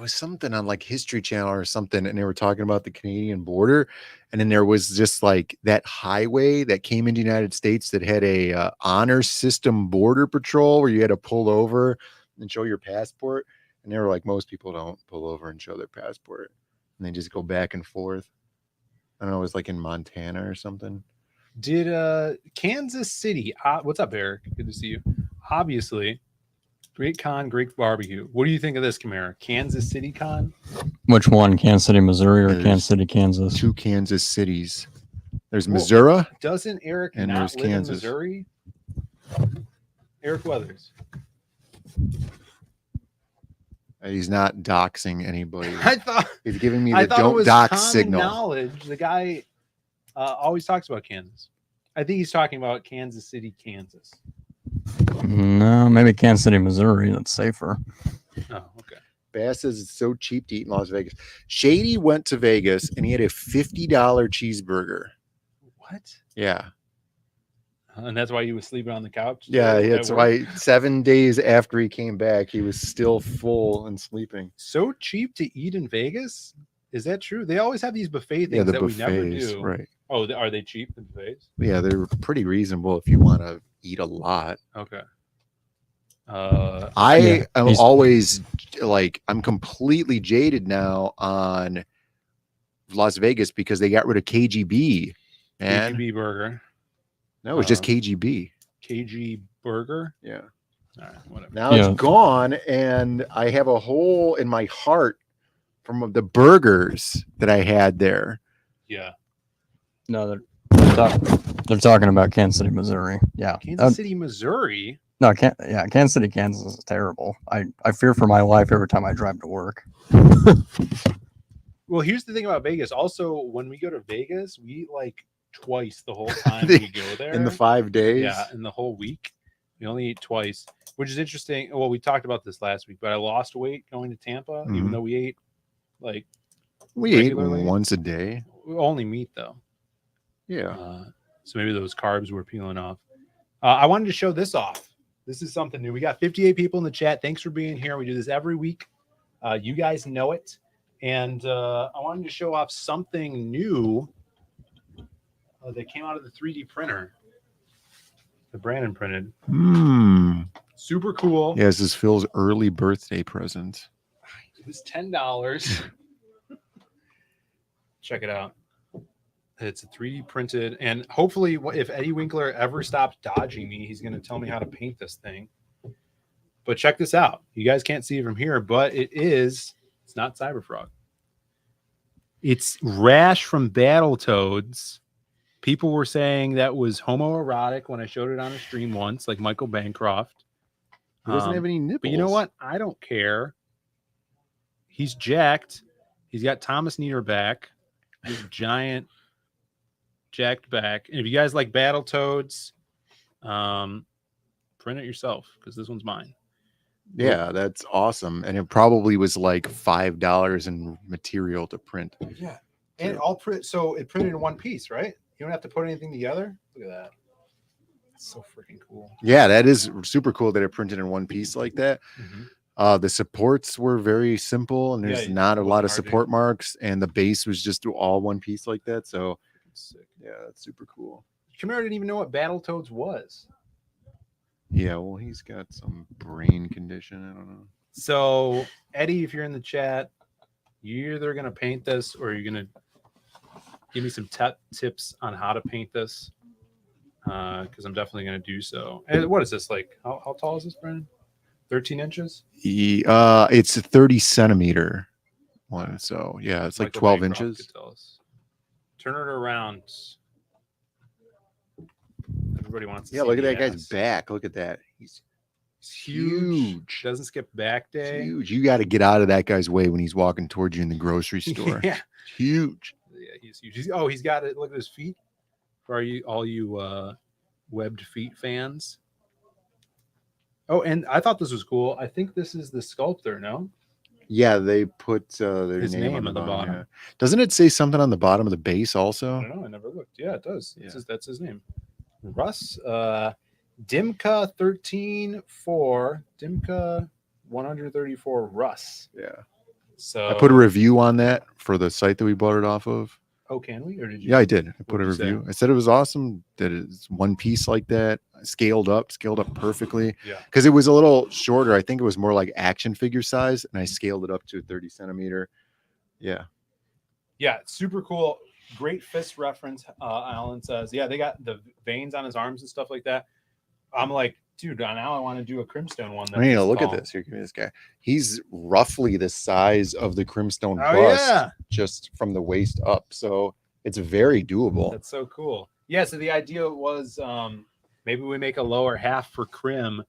A: something on like History Channel or something, and they were talking about the Canadian border, and then there was just like that highway that came into the United States that had a honor system border patrol where you had to pull over and show your passport, and they were like, most people don't pull over and show their passport, and they just go back and forth. I don't know, it was like in Montana or something.
B: Did Kansas City, what's up, Eric? Good to see you. Obviously, great con, great barbecue. What do you think of this, Chimera? Kansas City con?
F: Which one? Kansas City, Missouri, or Kansas City, Kansas?
A: 2 Kansas cities. There's Missouri.
B: Doesn't Eric
A: and
B: not
A: there's
B: live
A: Kansas.
B: in Missouri? Eric Weathers.
A: He's not doxing anybody.
B: I thought
A: he's giving me the don't dox signal.
B: Knowledge. The guy always talks about Kansas. I think he's talking about Kansas City, Kansas.
F: No, maybe Kansas City, Missouri. That's safer.
B: Oh, okay.
A: Bass says it's so cheap to eat in Las Vegas. Shady went to Vegas and he had a $50 cheeseburger.
B: What?
A: Yeah.
B: And that's why he was sleeping on the couch.
A: Yeah,
B: at
A: that's
B: work?
A: why 7 days after he came back, he was still full and sleeping.
B: So cheap to eat in Vegas? Is that true? They always have these buffet things
A: Yeah, the
B: that we never
A: buffets,
B: do.
A: right?
B: Oh, are they cheap, the buffets?
A: Yeah, they're pretty reasonable if you want to eat a lot.
B: Okay.
A: I am always like, I'm completely jaded now on Las Vegas because they got rid of KGB. Man.
B: KGB burger.
A: No, it was just KGB.
B: KG burger.
A: Yeah.
B: All right, whatever.
A: Now it's gone, and I have a hole in my heart from the burgers that I had there.
B: Yeah.
F: No, they're talking about Kansas City, Missouri. Yeah.
B: Kansas City, Missouri.
F: No, Kansas City, Kansas is terrible. I fear for my life every time I drive to work.
B: Well, here's the thing about Vegas. Also, when we go to Vegas, we eat like twice the whole time we go there.
A: In the 5 days?
B: Yeah, in the whole week. We only eat twice, which is interesting. Well, we talked about this last week, but I lost weight going to Tampa, even though we ate like
A: we ate
B: regularly.
A: once a day.
B: Only meat though.
A: Yeah.
B: So maybe those carbs were peeling off. I wanted to show this off. This is something new. We got 58 people in the chat. Thanks for being here. We do this every week. You guys know it. And I wanted to show off something new that came out of the 3D printer that Brandon printed. Super cool.
A: Yeah, this is Phil's early birthday present.
B: It was $10. Check it out. It's a 3D printed, and hopefully, if Eddie Winkler ever stops dodging me, he's going to tell me how to paint this thing. But check this out. You guys can't see it from here, but it's not Cyberfrog. It's Rash from Battletoads. People were saying that was homoerotic when I showed it on a stream once, like Michael Bancroft.
A: He doesn't have any nipples.
B: But you know what? I don't care. He's jacked. He's got Thomas Nieder back. This giant jacked back. And if you guys like Battletoads, print it yourself because this one's mine.
A: Yeah, that's awesome. And it probably was like $5 in material to print.
B: Yeah. And all print, so it printed in one piece, right? You don't have to put anything together. Look at that. That's so freaking cool.
A: Yeah, that is super cool that it printed in one piece like that. The supports were very simple, and there's not a lot of support marks, and the base was just all one piece like that. So yeah, that's super cool.
B: Chimera didn't even know what Battletoads was.
A: Yeah, well, he's got some brain condition. I don't know.
B: So Eddie, if you're in the chat, you're either gonna paint this or you're gonna give me some tips on how to paint this, because I'm definitely gonna do so. And what is this like? How tall is this, Brandon? 13 inches?
A: It's a 30 centimeter one. So yeah, it's like 12 inches.
B: Turn it around. Everybody wants to see
A: look at that
B: the
A: guy's
B: ass.
A: back. Look at that. He's
B: huge. Doesn't skip back day.
A: Huge. You got to get out of that guy's way when he's walking towards you in the grocery store.
B: Yeah.
A: Huge.
B: Yeah, he's huge. He's got it. Look at his feet. For all you webbed feet fans. Oh, and I thought this was cool. I think this is the sculptor, no?
A: Yeah, they put their
B: His
A: name on the
B: at the
A: bottom.
B: bottom.
A: Yeah. Doesn't it say something on the bottom of the base also?
B: I don't know. I never looked. Yeah, it does.
A: Yeah.
B: That's his name. Russ. Dimka 13-4. Dimka 134 Russ.
A: Yeah.
B: So
A: I put a review on that for the site that we bought it off of.
B: Oh, can we? Or did you?
A: Yeah, I did. I put a
B: What'd you
A: review.
B: say?
A: I said it was awesome that it's one piece like that, scaled up perfectly.
B: Yeah.
A: Because it was a little shorter. I think it was more like action figure size, and I scaled it up to 30 centimeter. Yeah.
B: Yeah, super cool. Great fist reference. Alan says, yeah, they got the veins on his arms and stuff like that. I'm like, dude, now I want to do a Crimstone one.
A: I mean, look at this. Here, give me this guy. He's roughly the size of the Crimstone
B: Oh,
A: bust,
B: yeah.
A: just from the waist up. So it's very doable.
B: That's so cool. Yeah, so the idea was maybe we make a lower half for Crim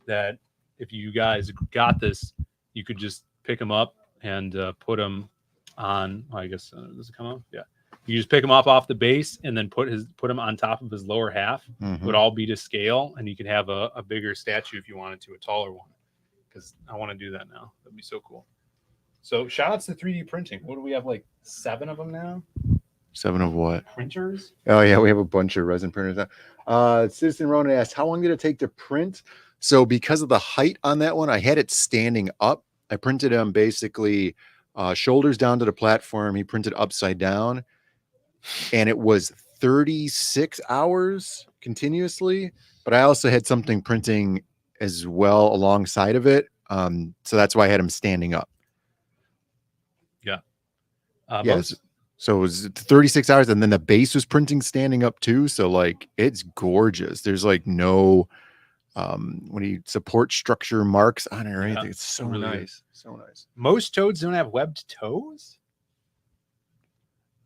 B: that if you guys got this, you could just pick them up and put them on. I guess does it come off? Yeah. You just pick them up off the base and then put them on top of his lower half. It would all be to scale, and you could have a bigger statue if you wanted to, a taller one. Because I want to do that now. That'd be so cool. So shout outs to 3D printing. What do we have, like 7 of them now?
A: 7 of what?
B: Printers?
A: Oh yeah, we have a bunch of resin printers now. Citizen Ronan asked, how long did it take to print? So because of the height on that one, I had it standing up. I printed him basically shoulders down to the platform. He printed upside down, and it was 36 hours continuously. But I also had something printing as well alongside of it. So that's why I had him standing up.
B: Yeah.
A: Yes. So it was 36 hours, and then the base was printing standing up too. So like it's gorgeous. There's like no when you support structure marks on it or anything. It's so really nice. So nice.
B: Most toads don't have webbed toes.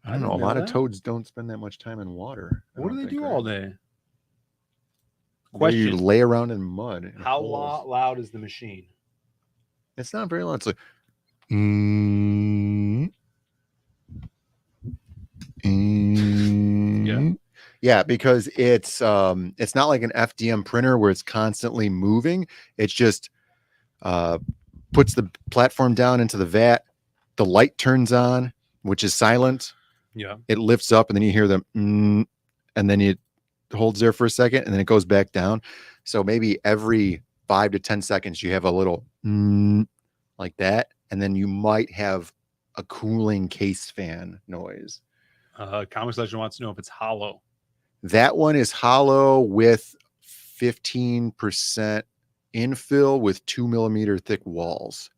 A: I don't know. A lot of toads don't spend that much time in water.
B: What do they do all day?
A: Question. You lay around in mud.
B: How loud is the machine?
A: It's not very loud. It's like yeah, because it's not like an FDM printer where it's constantly moving. It's just puts the platform down into the vat. The light turns on, which is silent.
B: Yeah.
A: It lifts up, and then you hear them, and then it holds there for a second, and then it goes back down. So maybe every 5 to 10 seconds, you have a little like that, and then you might have a cooling case fan noise.
B: Comics Legend wants to know if it's hollow.
A: That one is hollow with 15% infill with 2 millimeter thick walls.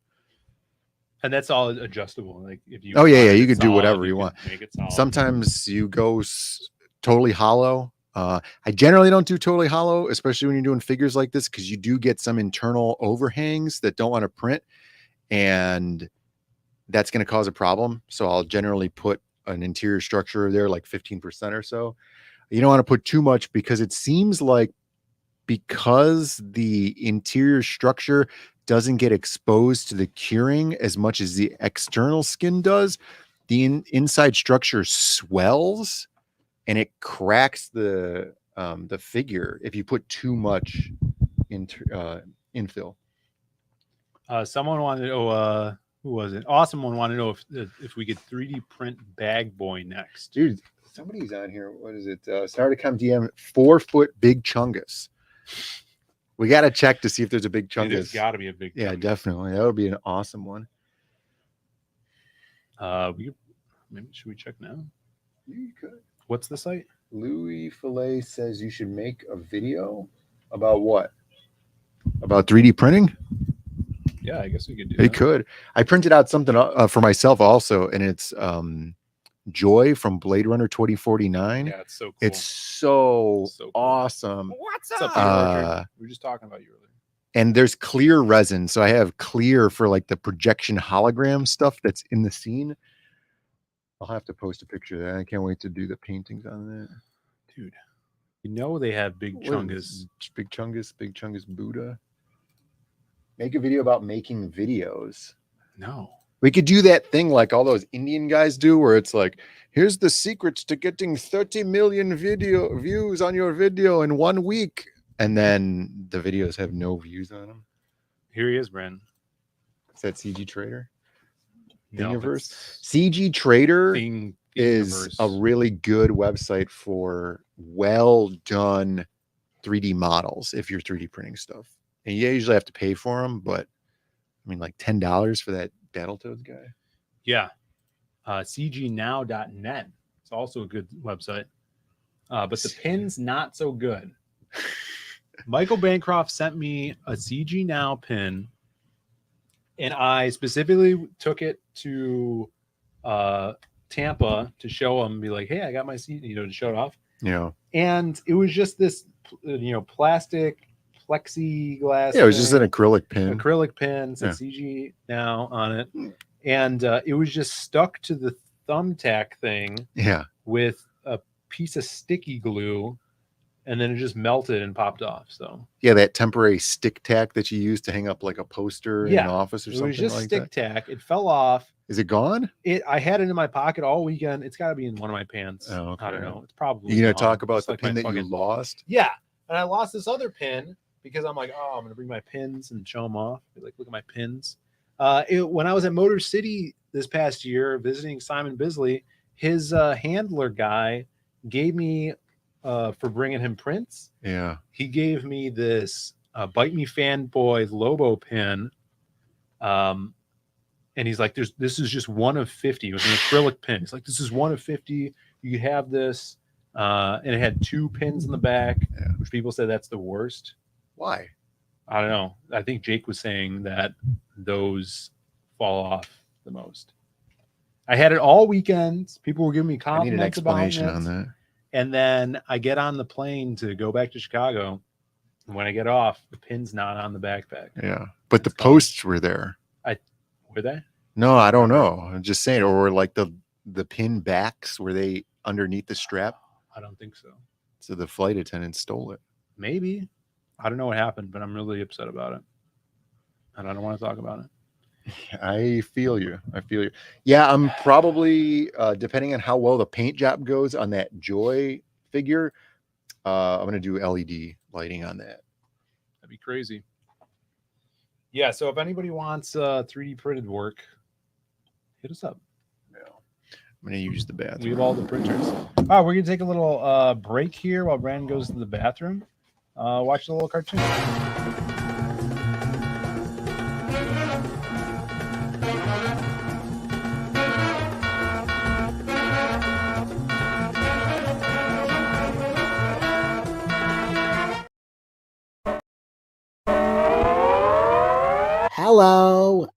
B: And that's all adjustable. Like if you,
A: you could do whatever you want.
B: Make it solid.
A: Sometimes you go totally hollow. I generally don't do totally hollow, especially when you're doing figures like this, because you do get some internal overhangs that don't want to print, and that's going to cause a problem. So I'll generally put an interior structure there, like 15% or so. You don't want to put too much, because it seems like because the interior structure doesn't get exposed to the curing as much as the external skin does, the inside structure swells and it cracks the figure if you put too much infill.
B: Someone wanted to know, who was it? Awesome one wanted to know if we could 3D print Bag Boy next.
A: Dude, somebody's on here. What is it? Starticom DM 4-foot Big Chungus. We got to check to see if there's a Big Chungus.
B: There's got to be a Big Chungus.
A: Yeah, definitely. That would be an awesome one.
B: Maybe should we check now?
A: You could.
B: What's the site?
A: Louis Fillet says you should make a video about what? About 3D printing?
B: Yeah, I guess we could do
A: that. Could. I printed out something for myself also, and it's Joy from Blade Runner 2049.
B: Yeah, it's so cool.
A: It's so cool. Awesome.
B: What's up? We were just talking about you earlier.
A: And there's clear resin. So I have clear for like the projection hologram stuff that's in the scene. I'll have to post a picture of that. I can't wait to do the paintings on that.
B: Dude, you know they have Big Chungus.
A: Big Chungus Buddha. Make a video about making videos.
B: No.
A: We could do that thing like all those Indian guys do, where it's like, here's the secrets to getting 30 million video views on your video in 1 week. And then the videos have no views on them.
B: Here he is, Brandon.
A: Is that CG Trader?
B: No,
A: Thingiverse? CG Trader
B: Thingiverse
A: is a really good website for well done 3D models if you're 3D printing stuff. And you usually have to pay for them, but I mean, like $10 for that Battletoads guy.
B: Yeah. CGnow.net. It's also a good website. But the pin's not so good. Michael Bancroft sent me a CG Now pin, and I specifically took it to Tampa to show him, be like, hey, I got my CG, to show it off.
A: Yeah.
B: And it was just this, plastic plexiglass.
A: Yeah, it was just an acrylic pin.
B: Said CG Now on it. And it was just stuck to the thumbtack thing.
A: Yeah.
B: With a piece of sticky glue, and then it just melted and popped off. So
A: yeah, that temporary stick tack that you use to hang up like a poster in an office or something. It was just
B: like stick tack. It fell off.
A: Is it gone?
B: I had it in my pocket all weekend. It's got to be in one of my pants.
A: Oh, okay.
B: I don't know. It's probably.
A: You gonna talk about the pin that you lost?
B: Yeah, and I lost this other pin because I'm like, I'm gonna bring my pins and show them off. Like, look at my pins. When I was at Motor City this past year visiting Simon Bisley, his handler guy gave me for bringing him prints.
A: Yeah.
B: He gave me this Bite Me Fanboy Lobo pin. And he's like, this is just one of 50. It was an acrylic pin. He's like, this is one of 50. You have this. And it had 2 pins in the back, which people said that's the worst.
A: Why?
B: I don't know. I think Jake was saying that those fall off the most. I had it all weekend. People were giving me
A: I need an
B: compliments
A: explanation
B: about it.
A: on that.
B: And then I get on the plane to go back to Chicago. And when I get off, the pin's not on the backpack.
A: Yeah. But the posts were there.
B: Were they?
A: No, I don't know. I'm just saying. Or were like the pin backs, were they underneath the strap?
B: I don't think so.
A: So the flight attendant stole it.
B: Maybe. I don't know what happened, but I'm really upset about it. And I don't want to talk about it.
A: I feel you. Yeah, I'm probably depending on how well the paint job goes on that Joy figure, I'm gonna do LED lighting on that.
B: That'd be crazy. Yeah, so if anybody wants 3D printed work, hit us up.
A: I'm gonna use the bathroom.
B: We have all the printers. All right, we're gonna take a little break here while Brandon goes to the bathroom. Watch the little cartoon.
I: Hello.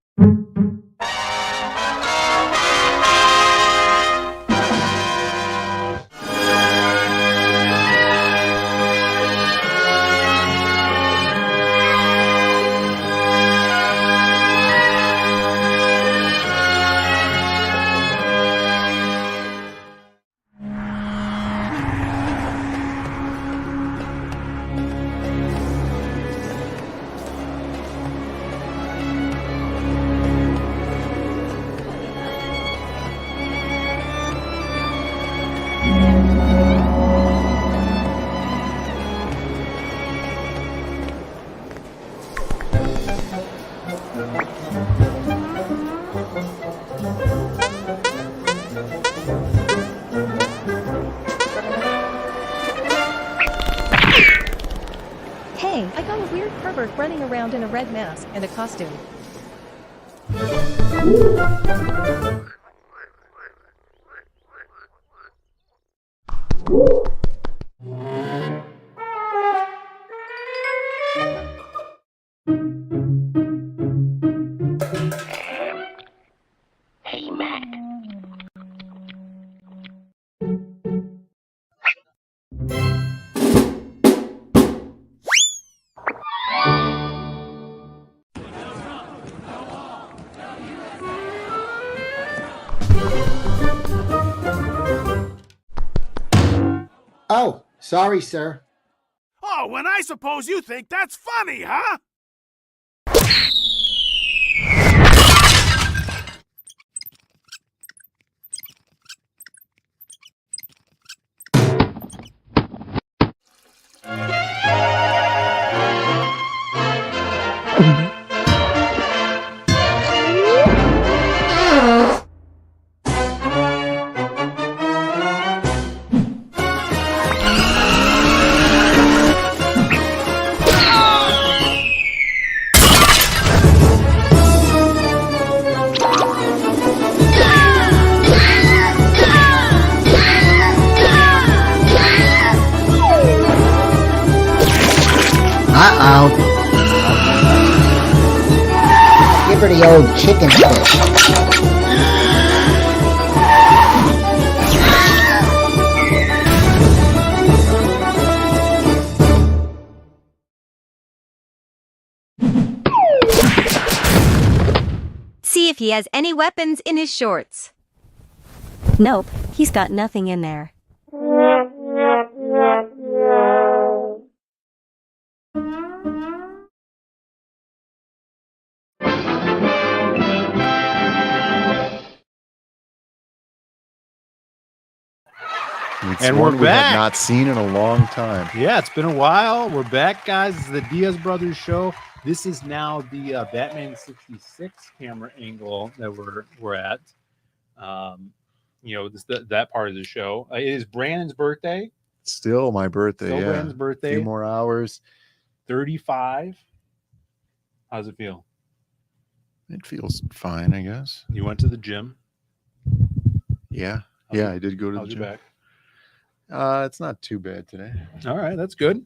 J: Hey, I got a weird pervert running around in a red mask and a costume.
K: Hey, Mac.
I: Oh, sorry, sir.
L: Oh, and I suppose you think that's funny, huh?
I: Uh-oh. Give her the old chicken fish.
M: See if he has any weapons in his shorts. Nope, he's got nothing in there.
A: It's
B: And
A: one
B: we're
A: we have
B: back.
A: not seen in a long time.
B: Yeah, it's been a while. We're back, guys. It's the Diaz Brothers show. This is now the Batman 66 camera angle that we're at. that part of the show. It is Brandon's birthday.
A: Still my birthday.
B: Still
A: yeah.
B: Brandon's
A: A
B: birthday.
A: few more hours.
B: 35. How's it feel?
A: It feels fine, I guess.
B: You went to the gym.
A: Yeah. I did go to the
B: How's
A: gym.
B: your
A: back? It's not too bad today.
B: All right, that's good.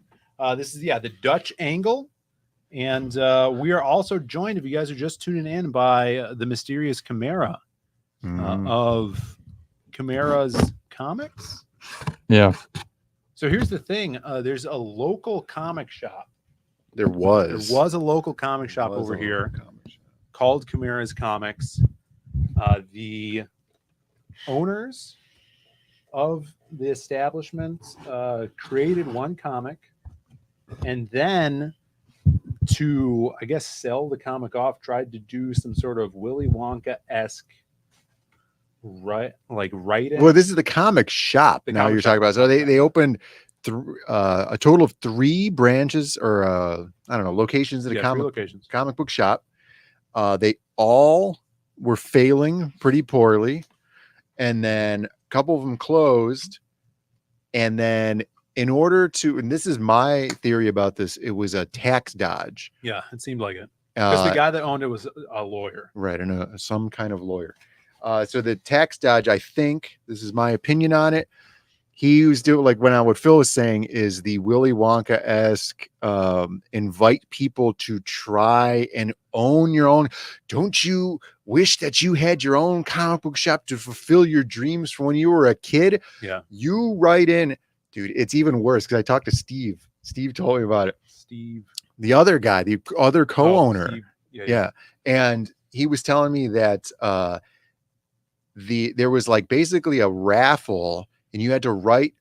B: This is the Dutch angle. And we are also joined, if you guys are just tuning in, by the mysterious Chimera of Chimera's Comics.
F: Yeah.
B: So here's the thing. There's a local comic shop.
A: There was
B: a local comic shop over here called Chimera's Comics. The owners of the establishment created one comic, and then to, I guess, sell the comic off, tried to do some sort of Willy Wonka-esque writing.
A: Well, this is the comic shop now you're talking about. So they opened a total of 3 branches or I don't know, locations at a comic book shop. They all were failing pretty poorly, and then a couple of them closed, and then in order to, and this is my theory about this, it was a tax dodge.
B: Yeah, it seemed like it. Because the guy that owned it was a lawyer.
A: Right, and some kind of lawyer. So the tax dodge, I think, this is my opinion on it, he was doing, like what Phil was saying, is the Willy Wonka-esque invite people to try and own your own. Don't you wish that you had your own comic book shop to fulfill your dreams from when you were a kid?
B: Yeah.
A: You write in, dude, it's even worse because I talked to Steve. Steve told me about it.
B: Steve.
A: The other guy, the other co-owner.
B: Steve.
A: Yeah. And he was telling me that there was like basically a raffle, and you had to write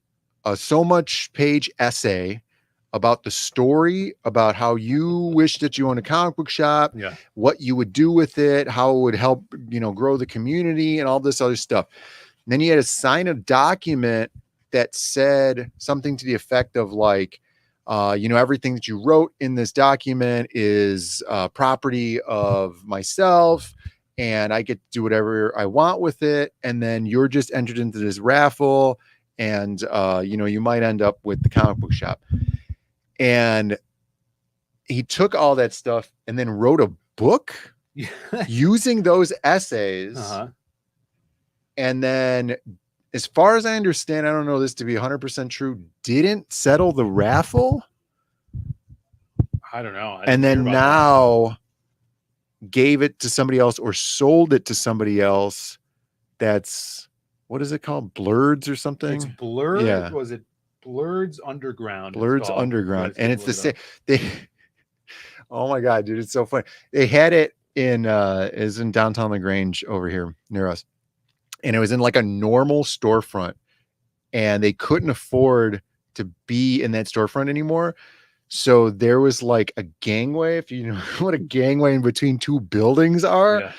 A: a so much page essay about the story, about how you wish that you owned a comic book shop, what you would do with it, how it would help, grow the community and all this other stuff. And then you had to sign a document that said something to the effect of like, everything that you wrote in this document is property of myself, and I get to do whatever I want with it. And then you're just entered into this raffle, and you might end up with the comic book shop. And he took all that stuff and then wrote a book using those essays. And then, as far as I understand, I don't know this to be 100% true, didn't settle the raffle.
B: I don't know.
A: And then now gave it to somebody else or sold it to somebody else. That's, what is it called? Blurds or something?
B: It's Blurred.
A: Yeah.
B: Was it Blurred's Underground?
A: Blurred's Underground. And it's the same. Oh my God, dude. It's so funny. They had it is in downtown LaGrange over here near us. And it was in like a normal storefront, and they couldn't afford to be in that storefront anymore. So there was like a gangway, if you know what a gangway in between 2 buildings are.
B: Yeah.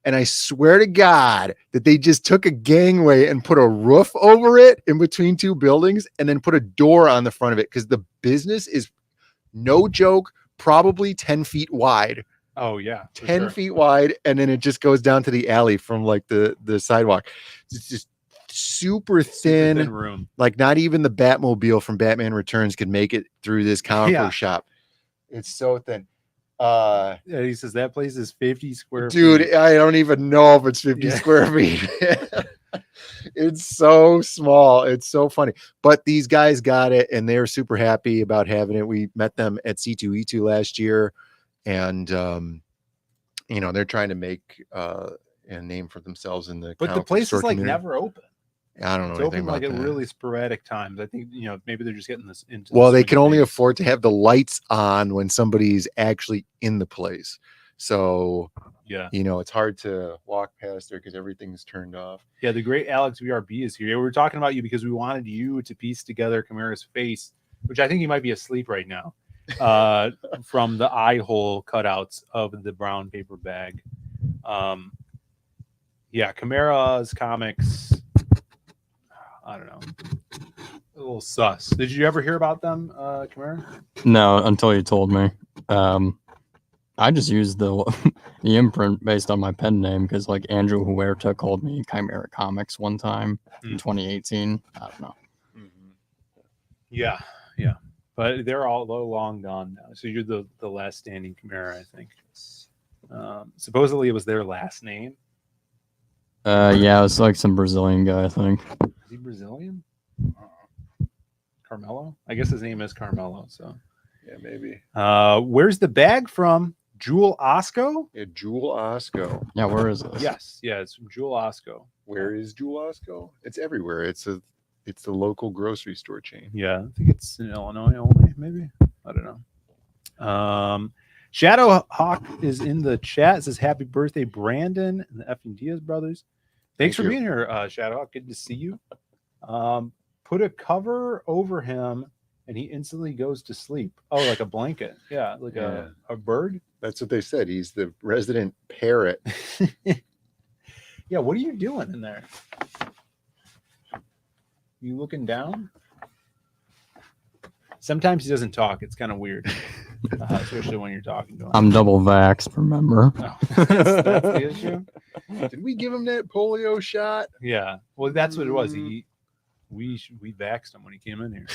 A: And I swear to God that they just took a gangway and put a roof over it in between 2 buildings, and then put a door on the front of it, because the business is, no joke, probably 10 feet wide.
B: Oh yeah,
A: 10 feet wide, and then it just goes down to the alley from like the sidewalk. It's just super thin
B: room.
A: Like not even the Batmobile from Batman Returns could make it through this comic book shop. It's so thin.
B: He says that place is 50 square
A: dude
B: feet.
A: I don't even know if it's 50 square feet. It's so small. It's so funny. But these guys got it, and they're super happy about having it. We met them at C2E2 last year. And they're trying to make a name for themselves in the.
B: But the place is like never open.
A: I don't know.
B: It's
A: anything
B: open
A: about
B: like at
A: that.
B: really sporadic times. I think maybe they're just getting this into.
A: Well, they can only afford to have the lights on when somebody's actually in the place. So
B: yeah,
A: it's hard to walk past there because everything's turned off.
B: Yeah, the great Alex VRB is here. We were talking about you because we wanted you to piece together Chimera's face, which I think he might be asleep right now. From the eye hole cutouts of the brown paper bag. Chimera's Comics, I don't know, a little sus. Did you ever hear about them, Chimera?
F: No, until you told me. I just used the the imprint based on my pen name because like Andrew Huerta called me Chimera Comics one time in 2018. I don't know.
B: Yeah. But they're all long gone now. So you're the last standing Chimera, I think. Supposedly it was their last name.
F: Yeah, it's like some Brazilian guy, I think.
B: Is he Brazilian? Carmelo? I guess his name is Carmelo. So
A: yeah, maybe.
B: Where's the bag from? Jewel Osco?
A: Yeah, Jewel Osco.
F: Yeah, where is this?
B: Yes, it's from Jewel Osco.
A: Where is Jewel Osco? It's everywhere. It's the local grocery store chain.
B: Yeah, I think it's in Illinois only, maybe. I don't know. Shadow Hawk is in the chat. It says happy birthday, Brandon and the effing Diaz brothers. Thanks for being here, Shadow Hawk. Good to see you. Put a cover over him and he instantly goes to sleep. Oh, like a blanket. Yeah, like a bird.
A: That's what they said. He's the resident parrot.
B: Yeah, what are you doing in there? You looking down? Sometimes he doesn't talk. It's kind of weird, especially when you're talking to him.
F: I'm double vaxxed, remember?
B: Oh, that's the issue.
A: Did we give him that polio shot?
B: Yeah. Well, that's what it was. We vaxxed him when he came in here.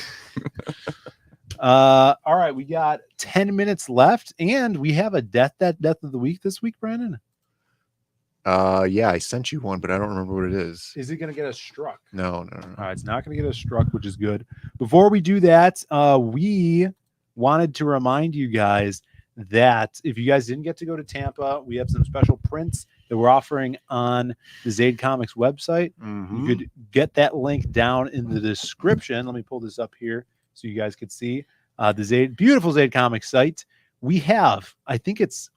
B: All right, we got 10 minutes left, and we have a death of the week this week, Brandon.
A: Yeah, I sent you one, but I don't remember what it is.
B: Is it going to get us struck?
A: No.
B: All right, it's not going to get us struck, which is good. Before we do that, we wanted to remind you guys that if you guys didn't get to go to Tampa, we have some special prints that we're offering on the Zaid Comics website. You could get that link down in the description. Let me pull this up here so you guys could see the beautiful Zaid Comics site. We have, I think it's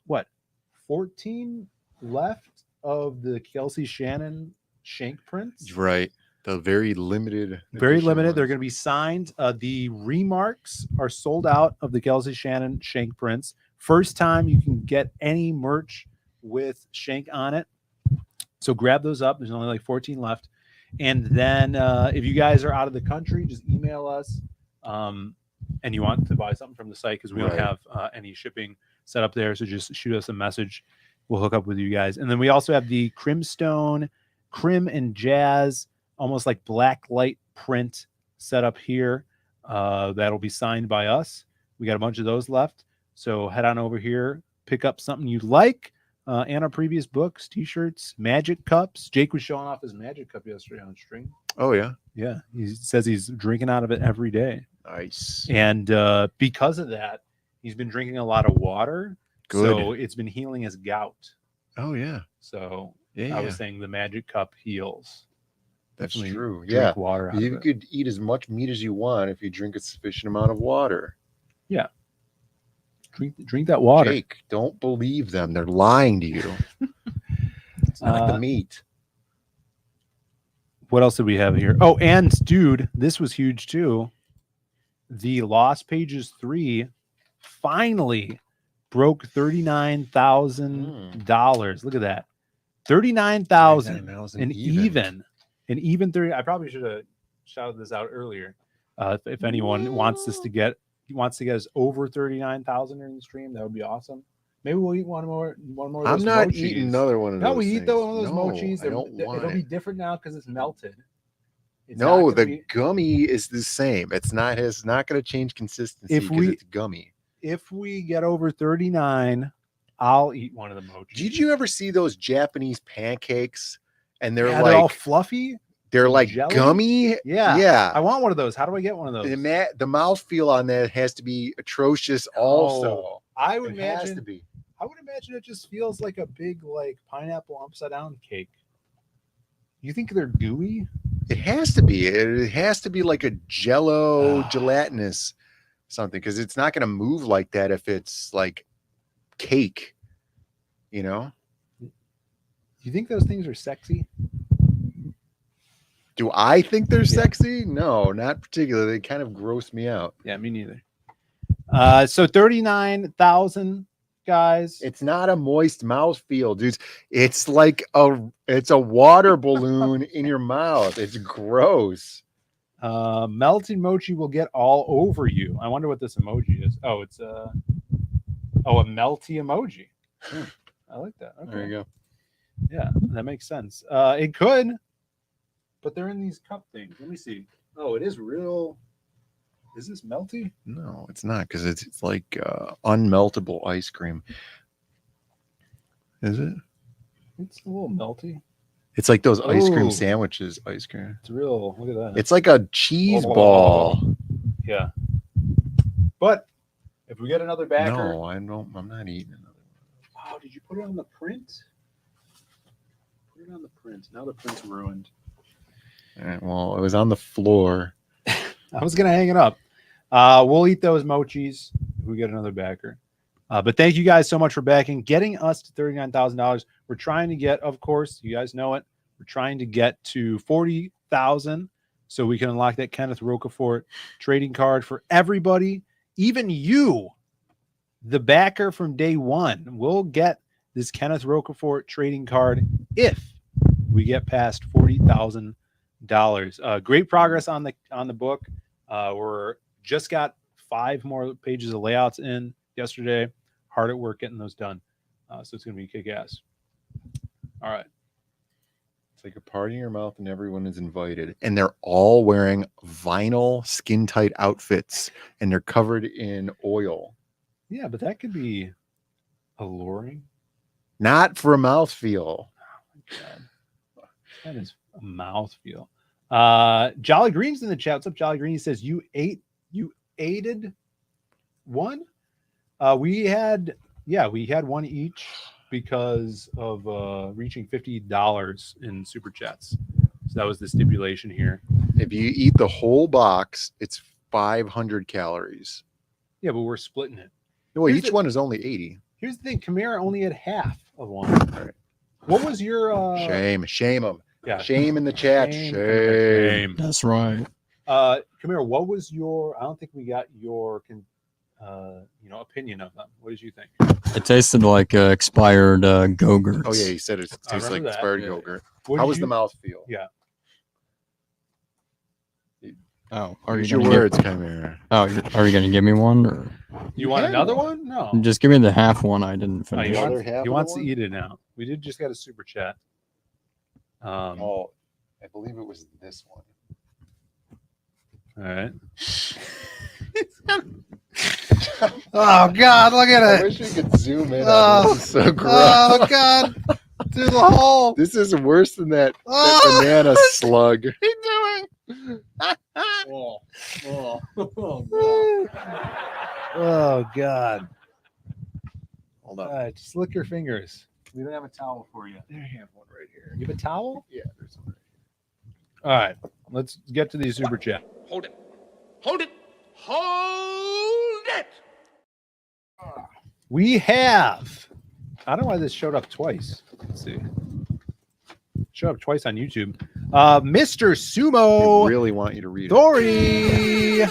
B: 14 left of the Kelsey Shannon Shank prints.
A: Right. The very limited.
B: Very limited. They're going to be signed. The remarks are sold out of the Kelsey Shannon Shank prints. First time you can get any merch with Shank on it. So grab those up. There's only like 14 left. And then if you guys are out of the country, just email us and you want to buy something from the site because we don't have any shipping set up there. So just shoot us a message. We'll hook up with you guys. And then we also have the Crimstone, Crim and Jazz, almost like black light print set up here. That'll be signed by us. We got a bunch of those left. So head on over here, pick up something you like. And our previous books, t-shirts, magic cups. Jake was showing off his magic cup yesterday on stream.
A: Oh, yeah?
B: Yeah. He says he's drinking out of it every day.
A: Nice.
B: And because of that, he's been drinking a lot of water.
A: Good.
B: So it's been healing his gout.
A: Oh, yeah.
B: So
A: Yeah,
B: I was saying the magic cup heals.
A: That's
B: Definitely
A: true.
B: drink
A: Yeah.
B: water out
A: You
B: of it.
A: could eat as much meat as you want if you drink a sufficient amount of water.
B: Yeah. Drink that water.
A: Jake, don't believe them. They're lying to you. It's not the meat.
B: What else did we have here? Oh, and dude, this was huge too. The Lost Pages 3 finally broke $39,000. Look at that. 39,000 and even 30. I probably should have shouted this out earlier. If anyone wants us to get us over 39,000 during the stream, that would be awesome. Maybe we'll eat one more. Of those
A: I'm not
B: mochis.
A: eating another one of those.
B: No, we eat
A: things.
B: one of those mochis.
A: I don't want
B: It'll
A: it.
B: be different now because it's melted. It's
A: No,
B: not gonna
A: the
B: be-
A: gummy is the same. It's not going to change consistency because it's gummy.
B: If we get over 39, I'll eat one of the mochis.
A: Did you ever see those Japanese pancakes? And they're
B: They're all
A: like
B: fluffy.
A: they're like
B: jelly?
A: gummy.
B: Yeah.
A: Yeah.
B: I want one of those. How do I get one of those?
A: The mouthfeel on that has to be atrocious also.
B: I would
A: It has
B: imagine
A: to be.
B: I would imagine it just feels like a big like pineapple upside down cake. You think they're gooey?
A: It has to be. It has to be like a jello gelatinous something because it's not going to move like that if it's like cake, you know?
B: You think those things are sexy?
A: Do I think they're sexy? No, not particularly. They kind of gross me out.
B: Yeah, me neither. So 39,000 guys.
A: It's not a moist mouthfeel, dude. It's like a water balloon in your mouth. It's gross.
B: Melting mochi will get all over you. I wonder what this emoji is. Oh, it's Oh, a melty emoji. I like that. Okay.
A: There you go.
B: Yeah, that makes sense. It could, but they're in these cup things. Let me see. Oh, it is real. Is this melty?
A: No, it's not, because it's like unmeltable ice cream. Is it?
B: It's a little melty.
A: It's like those ice cream
B: Oh.
A: sandwiches. Ice cream.
B: It's real. Look at that.
A: It's like a cheese ball.
B: Yeah. But if we get another backer.
A: No, I don't. I'm not eating another one.
B: Oh, did you put it on the print? Put it on the print. Now the print's ruined.
A: All right, well, it was on the floor.
B: I was gonna hang it up. We'll eat those mochis if we get another backer. But thank you guys so much for backing, getting us to $39,000. We're trying to get, of course, you guys know it. We're trying to get to 40,000 so we can unlock that Kenneth Rocafort trading card for everybody. Even you, the backer from day one, will get this Kenneth Rocafort trading card if we get past $40,000. Great progress on the book. We're just got 5 more pages of layouts in yesterday. Hard at work getting those done. So it's going to be kick-ass. All right.
A: It's like a party in your mouth and everyone is invited. And they're all wearing vinyl skin-tight outfits and they're covered in oil.
B: Yeah, but that could be alluring.
A: Not for a mouthfeel.
B: Oh, my God. That is a mouthfeel. Jolly Green's in the chat. What's up, Jolly Green? He says, you aided one? We had one each because of reaching $50 in super chats. So that was the stipulation here.
A: If you eat the whole box, it's 500 calories.
B: Yeah, but we're splitting it.
A: Well, each one is only 80.
B: Here's the thing. Chimera only had half of one.
A: All right.
B: What was your
A: Shame them.
B: Yeah.
A: Shame in the chat. Shame.
F: That's right.
B: Chimera, what was your? I don't think we got your opinion of them. What did you think?
F: It tasted like expired Go-Gurts.
A: Oh yeah, he said it tastes like expired yogurt. How was the mouth feel?
B: Yeah.
F: Oh, are
A: Use
F: you
A: your
F: gonna
A: words, Chimera?
F: are you going to give me one, or
B: You want another one? No.
F: just give me the half one? I didn't
B: Oh,
F: finish.
B: he wants to eat it now. We did just get a super chat.
A: I believe it was this one.
B: All right.
N: Oh God, look at
A: I
N: it.
A: wish we could zoom in on this. This is so gross.
N: Oh God. Through the hole.
A: This is worse than that
N: Oh.
A: banana slug.
N: What are you doing?
B: Oh God.
A: Hold on.
B: Just lick your fingers. We don't have a towel for you.
A: There I have one right here.
B: You have a towel?
A: Yeah, there's one.
B: All right. Let's get to these super chat.
O: Hold it. Hold it. Hold it.
B: We have. I don't know why this showed up twice. Let's see. Showed up twice on YouTube. Mr. Sumo.
A: I really want you to read it.
B: Thori.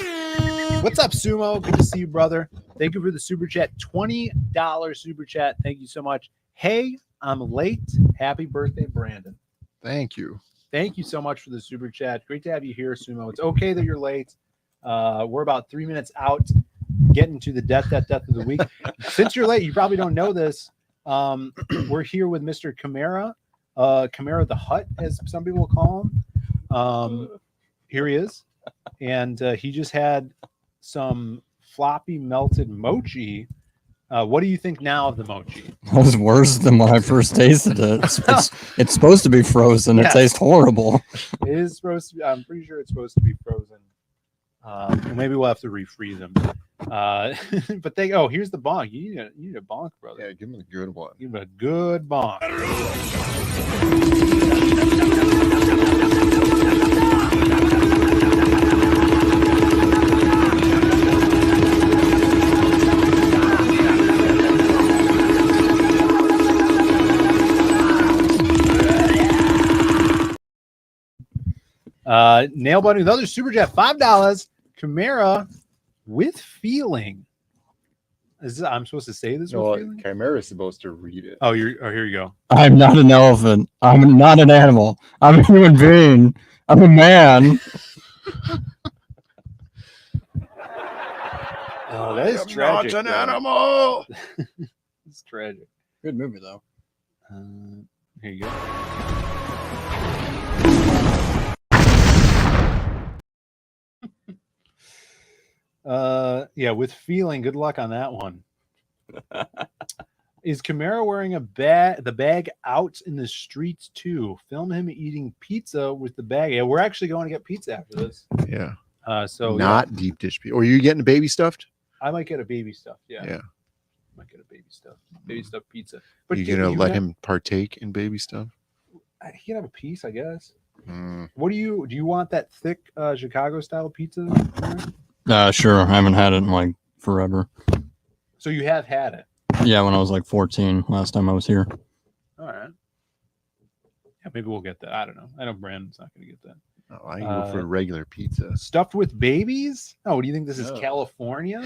B: What's up, Sumo? Good to see you, brother. Thank you for the super chat. $20 super chat. Thank you so much. Hey, I'm late. Happy birthday, Brandon.
A: Thank you.
B: Thank you so much for the super chat. Great to have you here, Sumo. It's okay that you're late. We're about 3 minutes out, getting to the death of the week. Since you're late, you probably don't know this. We're here with Mr. Chimera, Chimera the Hut, as some people call him. Here he is, and he just had some floppy melted mochi. What do you think now of the mochi?
F: It was worse than when I first tasted it. It's supposed to be frozen. It
B: Yes.
F: tastes horrible.
B: It is supposed to be. I'm pretty sure it's supposed to be frozen. Maybe we'll have to refreeze them. But here's the bonk. You need a bonk, brother.
A: Yeah, give him a good one.
B: Give him a good bonk. Nail Bunny, another super chat, $5. Chimera with feeling. I'm supposed to say this?
A: No,
B: with feeling?
A: Chimera is supposed to read it.
B: Oh, here you go.
F: I'm not an elephant. I'm not an animal. I'm a human being. I'm a man.
B: Oh, that is
A: I am
B: tragic.
A: not an
B: though.
A: animal.
B: It's tragic.
F: Good movie though.
B: Here you go. Yeah, with feeling. Good luck on that one. Is Chimera wearing the bag out in the streets too? Film him eating pizza with the bag. Yeah, we're actually going to get pizza after this.
A: Yeah.
B: So
A: not deep dish pizza. Or are you getting baby stuffed?
B: I might get a baby stuff. Yeah.
A: Yeah.
B: Might get a baby stuff pizza. But
A: You're gonna let him partake in baby stuff?
B: He can have a piece, I guess.
A: Mm.
B: What do you want that thick Chicago style pizza?
F: Sure. I haven't had it in like forever.
B: So you have had it.
F: Yeah, when I was like 14 last time I was here.
B: All right. Yeah, maybe we'll get that. I don't know. I know Brandon's not going to get that.
A: Oh, I go for regular pizza.
B: Stuffed with babies? Oh, do you think this is California?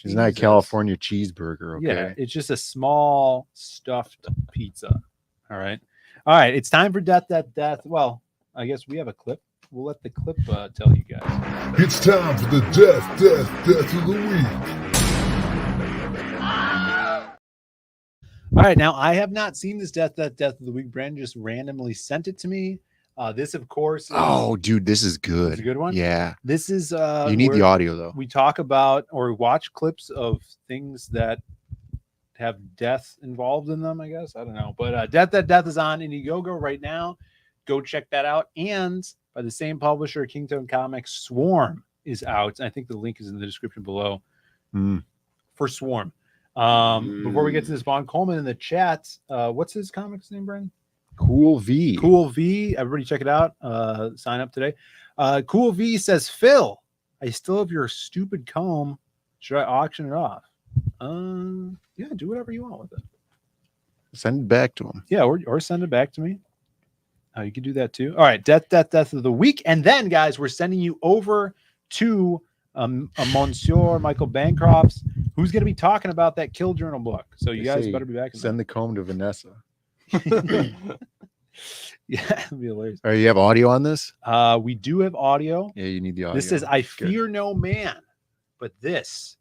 A: It's not a California cheeseburger, okay?
B: Yeah, it's just a small stuffed pizza. All right. All right. It's time for death. Well, I guess we have a clip. We'll let the clip tell you guys.
E: It's time for the death of the week.
B: All right, now I have not seen this death of the week. Brandon just randomly sent it to me. This, of course, is,
A: dude, this is good.
B: It's a good one.
A: Yeah,
B: this is.
A: You need the audio though.
B: We talk about or watch clips of things that have death involved in them. I guess I don't know, but death is on Indiegogo right now. Go check that out. And by the same publisher, Kingtone Comics, Swarm is out. I think the link is in the description below for Swarm. Before we get to this, Vaughn Coleman in the chat, what's his comics name, Brian?
A: Cool V.
B: Cool V. Everybody check it out. Sign up today. Cool V says, Phil, I still have your stupid comb. Should I auction it off? Yeah, do whatever you want with it.
A: Send it back to him.
B: Yeah, or send it back to me. You can do that too. All right, death of the week. And then, guys, we're sending you over to a Monsieur Michael Bancroft's, who's going to be talking about that Kill Journal book. So you guys better be back.
A: Send the comb to Vanessa.
B: Yeah, it'd be hilarious.
A: All right, you have audio on this?
B: We do have audio.
A: Yeah, you need the audio.
B: This says, I fear no man, but this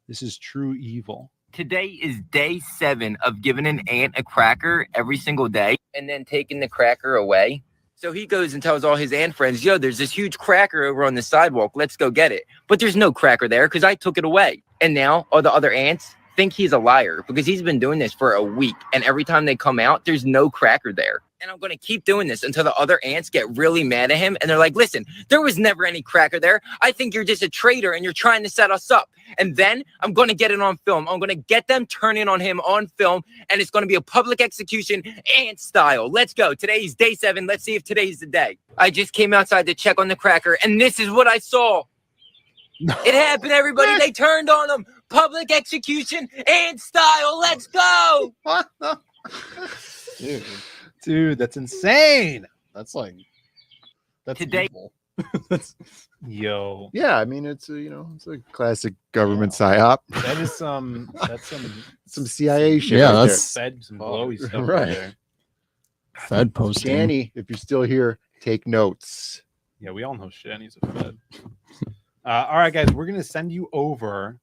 B: is true evil.
P: Today is day 7 of giving an ant a cracker every single day and then taking the cracker away. So he goes and tells all his ant friends, yo, there's this huge cracker over on the sidewalk. Let's go get it. But there's no cracker there because I took it away. And now all the other ants think he's a liar because he's been doing this for a week. And every time they come out, there's no cracker there. And I'm going to keep doing this until the other ants get really mad at him. And they're like, listen, there was never any cracker there. I think you're just a traitor and you're trying to set us up. And then I'm going to get it on film. I'm going to get them turning on him on film. And it's going to be a public execution ant style. Let's go. Today's day 7. Let's see if today's the day. I just came outside to check on the cracker. And this is what I saw. It happened, everybody. They turned on him. Public execution ant style. Let's go.
B: Dude, that's insane.
A: That's
P: today.
A: Evil.
B: Yo.
A: Yeah, I mean it's it's a classic government psyop.
B: That is some
A: CIA shit.
F: Yeah,
A: right
F: that's
B: Fed some blowy stuff
A: right
B: there.
F: Fed posting.
A: Danny, if you're still here, take notes.
B: Yeah, we all know Shanny's a Fed. All right, guys, we're gonna send you over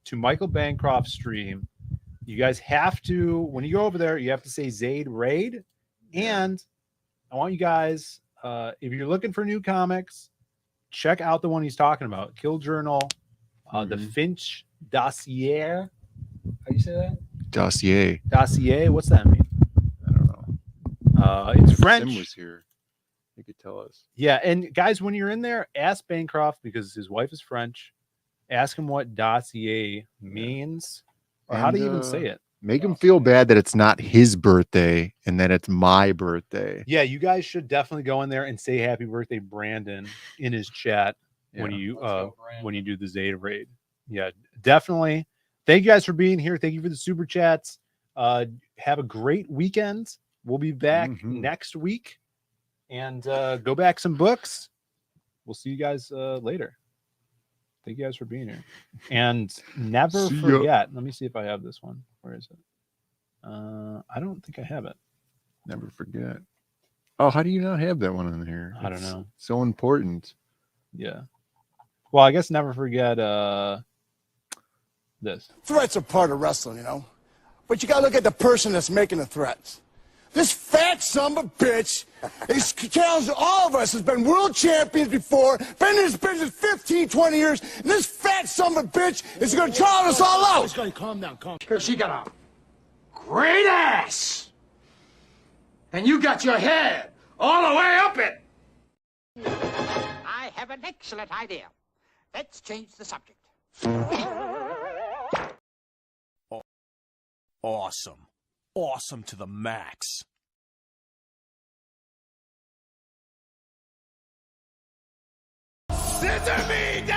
B: to Michael Bancroft's stream. You guys have to, when you go over there, you have to say Zaid Raid. And I want you guys, if you're looking for new comics, check out the one he's talking about, Kill Journal, the Finch Dossier. How do you say that?
A: Dossier.
B: Dossier. What's that mean?
A: I don't know.
B: It's French.
A: Sim was here. He could tell us.
B: Yeah, and guys, when you're in there, ask Bancroft because his wife is French. Ask him what dossier means, or how do you even say it?
A: Make him feel bad that it's not his birthday and that it's my birthday.
B: Yeah, you guys should definitely go in there and say happy birthday, Brandon, in his chat when you do the Zeta raid. Yeah, definitely. Thank you guys for being here. Thank you for the super chats. Have a great weekend. We'll be back next week and go back some books. We'll see you guys later. Thank you guys for being here. And never forget. Let me see if I have this one. Where is it? I don't think I have it.
A: Never forget. Oh, how do you not have that one on here?
B: I don't know.
A: So important.
B: Yeah. Well, I guess never forget.
Q: this.
L: Threats are part of wrestling, you know? But you gotta look at the person that's making the threats. This fat son of a bitch is challenged all of us, has been world champions before, been in this business 15, 20 years, and this fat son of a bitch is gonna challenge us all out. Calm down, calm down. She got a great ass. And you got your head all the way up it.
R: I have an excellent idea. Let's change the subject.
L: Awesome. Awesome to the max. Scissor me down!